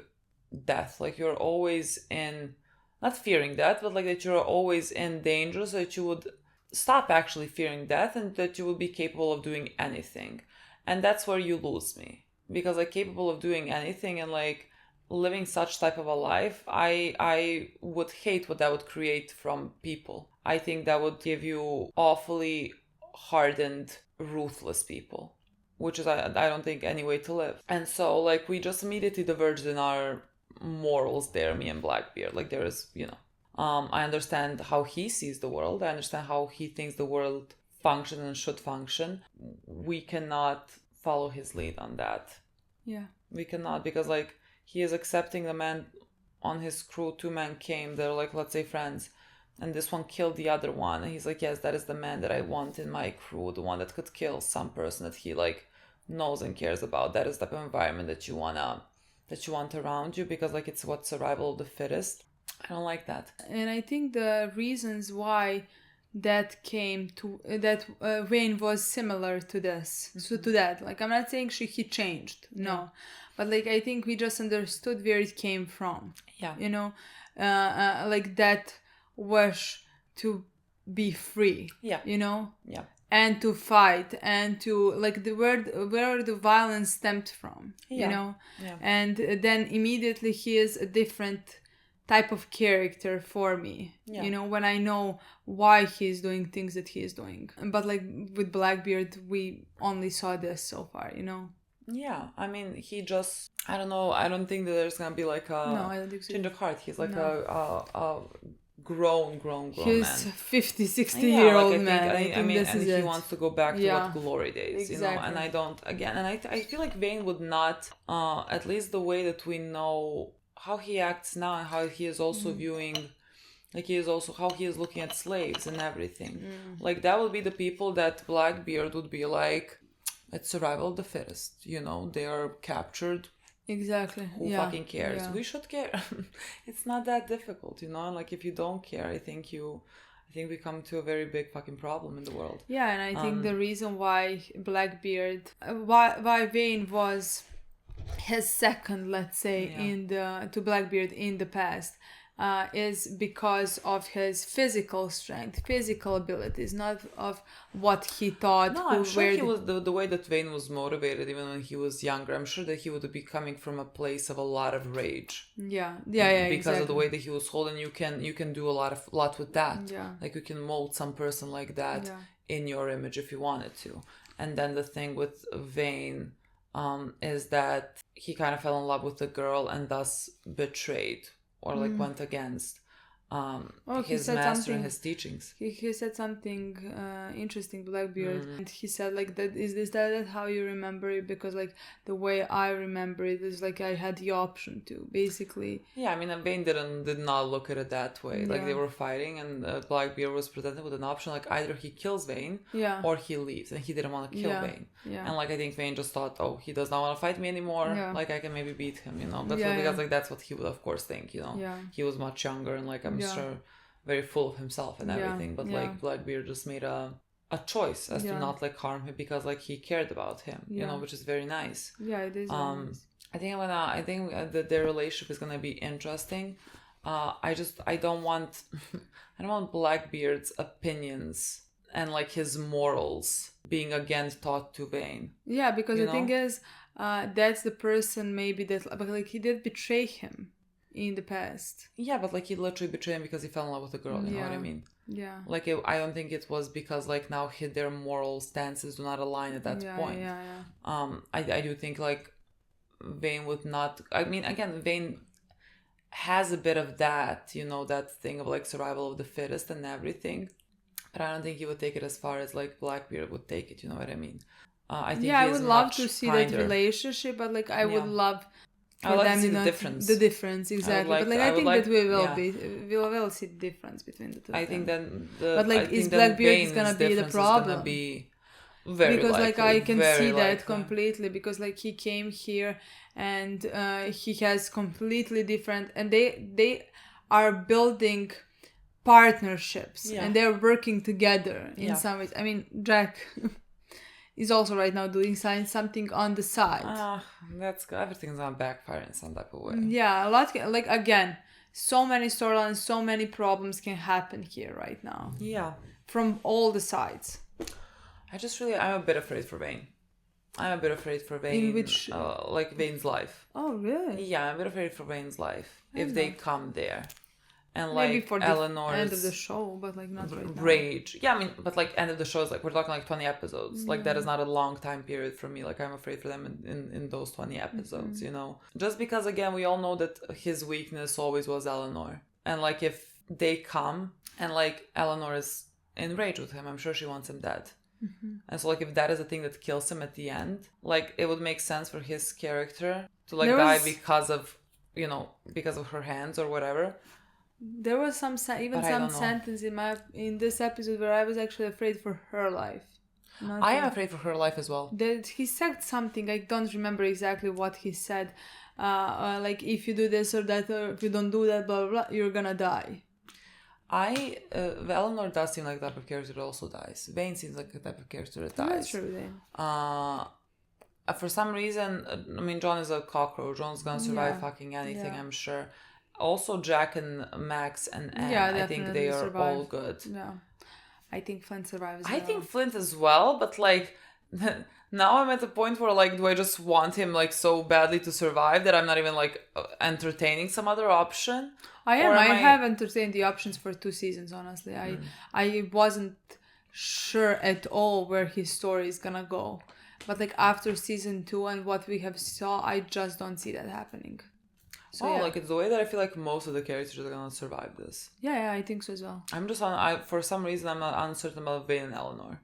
death. Like, you're always in, not fearing death, but like that you're always in danger, so that you would stop actually fearing death and that you would be capable of doing anything. And that's where you lose me. Because like capable of doing anything and like living such type of a life, I would hate what that would create from people. I think that would give you awfully hardened, ruthless people, which is I don't think any way to live. And so like we just immediately diverged in our morals there, me and Blackbeard. Like there is, you know, I understand how he sees the world. I understand how he thinks the world functions and should function. We cannot follow his lead on that. Yeah. We cannot, because like he is accepting the man on his crew. 2 men came, they're like, let's say friends, and this one killed the other one, and he's like, yes, that is the man that I want in my crew, the one that could kill some person that he like knows and cares about. That is the type of environment that you want around you, because like it's what survival of the fittest. I don't like that. And I think the reasons why that came to that Vane was similar to this, so to that, like I'm not saying he changed, no, but like I think we just understood where it came from. You know, like that wish to be free. You know, and to fight and to like where the violence stemmed from. You know, and then immediately he is a different type of character for me, you know, when I know why he's doing things that he is doing. But like with Blackbeard, we only saw this so far, you know. Yeah, I mean, he just, I don't know, I don't think that there's gonna be like a change of heart. He's like a grown he's man. 50, 60-year-old like man. I mean, this and is he it. wants to go back to what glory days, exactly. you know, and I don't, again, and I feel like Vane would not, at least the way that we know how he acts now and how he is also viewing, like he is also how he is looking at slaves and everything. Like that would be the people that Blackbeard would be like, it's survival of the fittest, you know, they are captured. Exactly. Who fucking cares? We should care. It's not that difficult, you know, like if you don't care, I think we come to a very big fucking problem in the world. Yeah, and I think the reason why Blackbeard, why Vane was his second, let's say, to Blackbeard in the past, is because of his physical strength, physical abilities, not of what he thought. No, I'm sure he was the way that Vane was motivated, even when he was younger. I'm sure that he would be coming from a place of a lot of rage. Yeah, because exactly. of the way that he was holding. You can do a lot with that. Yeah, like you can mold some person like that in your image if you wanted to. And then the thing with Vane is that he kind of fell in love with the girl and thus betrayed or like went against his master and his teachings. He said something interesting, Blackbeard, and he said like that is that how you remember it? Because like the way I remember it is like I had the option to basically. Yeah, I mean, Vane did not look at it that way. Like they were fighting, and Blackbeard was presented with an option like either he kills Vane, or he leaves, and he didn't want to kill Vane. And like I think Vane just thought, oh, he does not want to fight me anymore. Like I can maybe beat him, you know. Because like that's what he would of course think, you know. He was much younger and like I'm sure very full of himself and everything, but like Blackbeard just made a choice as to not like harm him because like he cared about him, you know, which is very nice. Yeah, it is. Nice. I think that their relationship is gonna be interesting. I don't want Blackbeard's opinions and like his morals being again taught to Vane. Yeah, because the thing is, that's the person maybe that, but like he did betray him in the past. Yeah, but like he literally betrayed him because he fell in love with a girl, you know what I mean? Yeah. Like I don't think it was because like now their moral stances do not align at that point. I do think like Vane would not, I mean, again, Vane has a bit of that, you know, that thing of like survival of the fittest and everything, but I don't think he would take it as far as like Blackbeard would take it, you know what I mean? I think I would love to see that relationship, but like I would love I would like to see the difference. The difference, exactly. But like I think that we will see the difference between the two. I think that but like is Blackbeard is gonna be the problem? Because likely, like I can see likely. that completely, because like he came here and he has completely different, and they are building partnerships and they're working together in some ways. I mean, Jack is also right now doing something on the side. Everything's gonna backfire in some type of way. Yeah, a lot. Like again, so many storylines, so many problems can happen here right now. Yeah, from all the sides. I'm a bit afraid for Vane. I'm a bit afraid for Vane. In which? Like Vane's life. Oh, really? Yeah, I'm a bit afraid for Vane's life. If they come there. And maybe like for Eleanor's the end of the show, but like not right now. Rage. Yeah, I mean, but like end of the show is like, we're talking like 20 episodes. Like that is not a long time period for me. Like I'm afraid for them in those 20 episodes, you know? Just because again, we all know that his weakness always was Eleanor. And like if they come and like Eleanor is in rage with him, I'm sure she wants him dead. And so like if that is the thing that kills him at the end, like it would make sense for his character to like die because of, you know, because of her hands or whatever. There was some sentence in this episode where I was actually afraid for her life. I am afraid for her life as well. He said something, I don't remember exactly what he said. Like if you do this or that, or if you don't do that, blah blah blah, you're gonna die. Eleanor does seem like the type of character that also dies. Vane seems like the type of character that dies. That's true, then. For some reason, I mean, John is a cockroach. John's gonna survive fucking anything, I'm sure. Also, Jack and Max and Anne, I think they are all good. Yeah. I think Flint survives. I think Flint as well, but like now I'm at the point where like, do I just want him like so badly to survive that I'm not even like entertaining some other option? I have entertained the options for 2 seasons, honestly. I wasn't sure at all where his story is gonna go. But like after season 2 and what we have saw, I just don't see that happening. So, like it's the way that I feel like most of the characters are gonna survive this. Yeah, I think so as well. I'm just for some reason I'm not uncertain about Vane and Eleanor.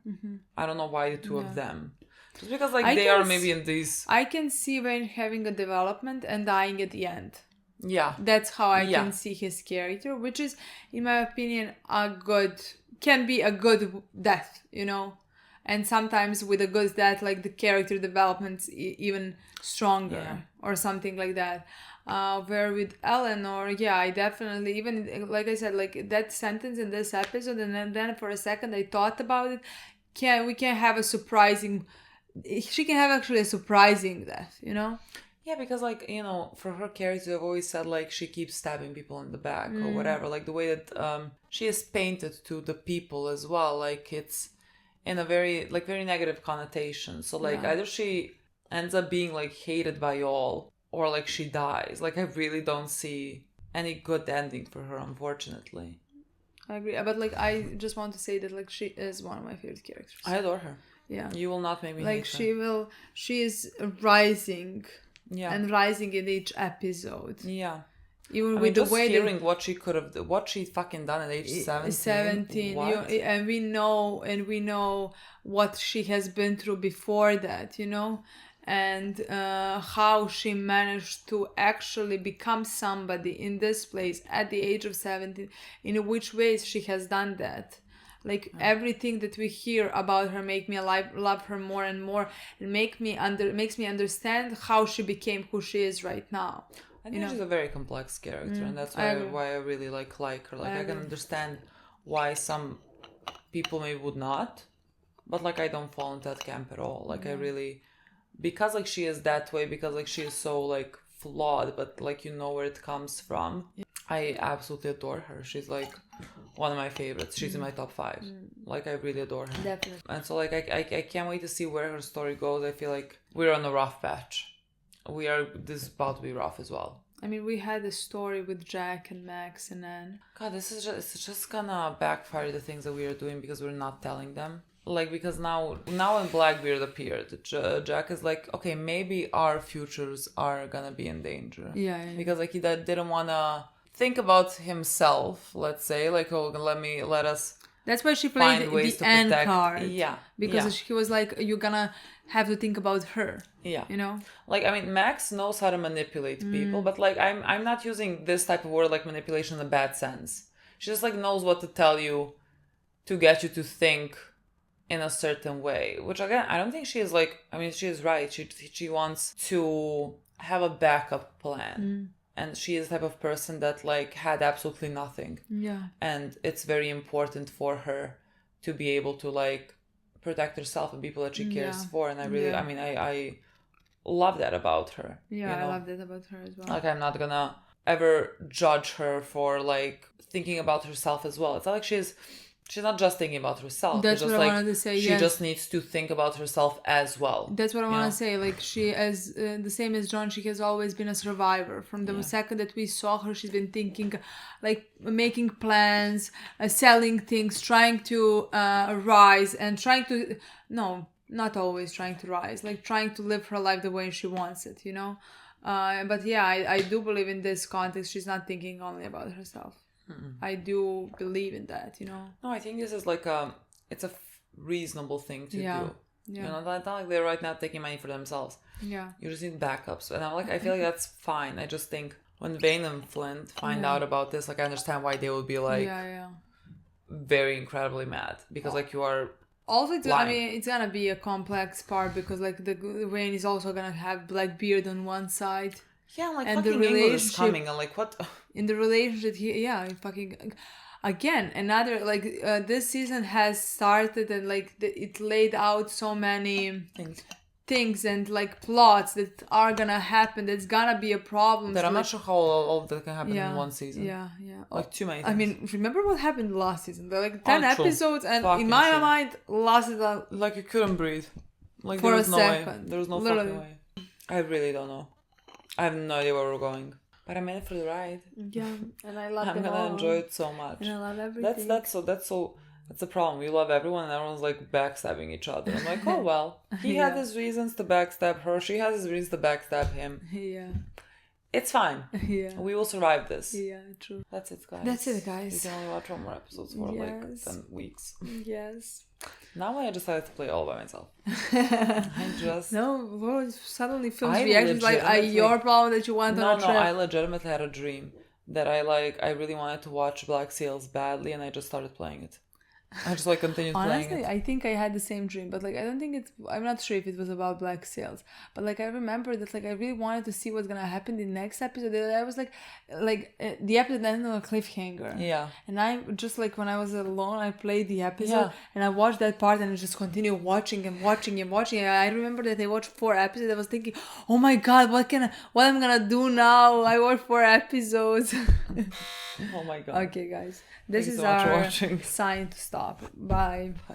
I don't know why the two of them. Just because like they are maybe in these. I can see Vane having a development and dying at the end. Yeah. That's how I can see his character, which is, in my opinion, can be a good death, you know? And sometimes with a good death, like the character development's even stronger or something like that. Where with Eleanor, I definitely, even like I said, like that sentence in this episode, and then for a second I thought about it. We can have she can have actually a surprising death, you know? Yeah, because like, you know, for her character, I've always said like she keeps stabbing people in the back or whatever. Like the way that she is painted to the people as well, like it's in a very negative connotation. So like either she ends up being like hated by all, or like she dies. Like I really don't see any good ending for her, unfortunately. I agree, but like I just want to say that like she is one of my favorite characters. I adore her. Yeah, you will not make me like hate her. She is rising. Yeah, and rising in each episode. Yeah, even with the way hearing what she fucking done at age 17. And we know what she has been through before that, you know, and how she managed to actually become somebody in this place at the age of 17. In which ways she has done that. Like everything that we hear about her make me love her more and more, and makes me understand how she became who she is right now. I think she's a very complex character, and that's why I really like her. Like I can understand why some people maybe would not, but like I don't fall into that camp at all. Like I really, because like she is that way, because like she is so like flawed, but like you know where it comes from. I absolutely adore her. She's like one of my favorites. She's in my top 5. Like I really adore her. Definitely. And so like I can't wait to see where her story goes. I feel like we're on a rough patch. This is about to be rough as well. I mean, we had a story with Jack and Max and Anne. God, it's just gonna backfire the things that we are doing because we're not telling them. Like, because now when Blackbeard appeared, Jack is like, okay, maybe our futures are gonna be in danger. Yeah. Because like he didn't wanna think about himself, let's say, like, oh, let us. That's why she played the Anne card. Yeah. Because she was like, you're gonna have to think about her. Yeah. You know? Like, I mean, Max knows how to manipulate people, but like, I'm not using this type of word like manipulation in a bad sense. She just like knows what to tell you to get you to think in a certain way, which again, I don't think she is like, I mean, she is right. She wants to have a backup plan. And she is the type of person that like had absolutely nothing. Yeah. And it's very important for her to be able to like protect herself and people that she cares for. And I really, I mean, I love that about her. Yeah, you know? I love that about her as well. Like, I'm not gonna ever judge her for like thinking about herself as well. It's not like she's not just thinking about herself. That's it's just what I like wanted to say. she just needs to think about herself as well. That's what I want to say. Like, she, as the same as John, she has always been a survivor. From the second that we saw her, she's been thinking, like, making plans, selling things, trying to rise, and trying to not always trying to rise, like trying to live her life the way she wants it, you know. But yeah, I do believe in this context she's not thinking only about herself. I do believe in that, you know. No, I think this is like it's a reasonable thing to do. Yeah. You know, it's not like they're right now taking money for themselves. Yeah. You just need backups. And I'm like, I feel like that's fine. I just think when Vane and Flint find out about this, like, I understand why they would be like very incredibly mad, because like you are also, it's gonna be a complex part, because like the Wayne is also gonna have Blackbeard on one side. Yeah, like, and fucking the England is coming, and like, what? In the relationship, fucking again, another like this season has started, and like it laid out so many things and like plots that are gonna happen. That's gonna be a problem. That I'm not sure how all of that can happen in one season. Yeah. Like, too many things. I mean, remember what happened last season? There were like 10 episodes, and fucking in my true. mind, last season, like, you couldn't breathe. Like, for there was a no second. way. There was no Literally. fucking way. I really don't know. I have no idea where we're going. But I'm in it for the ride. Yeah, and I love I'm them gonna all. enjoy it so much. And I love everything. That's the problem. We love everyone, and everyone's like backstabbing each other. I'm like, oh well. He had his reasons to backstab her. She has his reasons to backstab him. Yeah. It's fine. Yeah. We will survive this. Yeah, true. That's it, guys. That's it, guys. You can only watch one more episodes for like 10 weeks. Yes. Now I decided to play all by myself. I just... No, suddenly films reactions like your problem that you want on a trip. No, I legitimately had a dream that I really wanted to watch Black Sails badly, and I just started playing it. I just like continued playing it. Honestly, I think I had the same dream, but like I don't think I'm not sure if it was about Black Sails, but like I remember that like I really wanted to see what's gonna happen in the next episode. I was like the episode ended on a cliffhanger. Yeah. And I just like when I was alone, I played the episode and I watched that part and I just continued watching. And I remember that I watched 4 episodes. I was thinking, oh my god, what I'm gonna do now? I watched 4 episodes. Oh my god. Okay, guys. This Thanks is so much for our watching. sign to stop. Bye. Bye.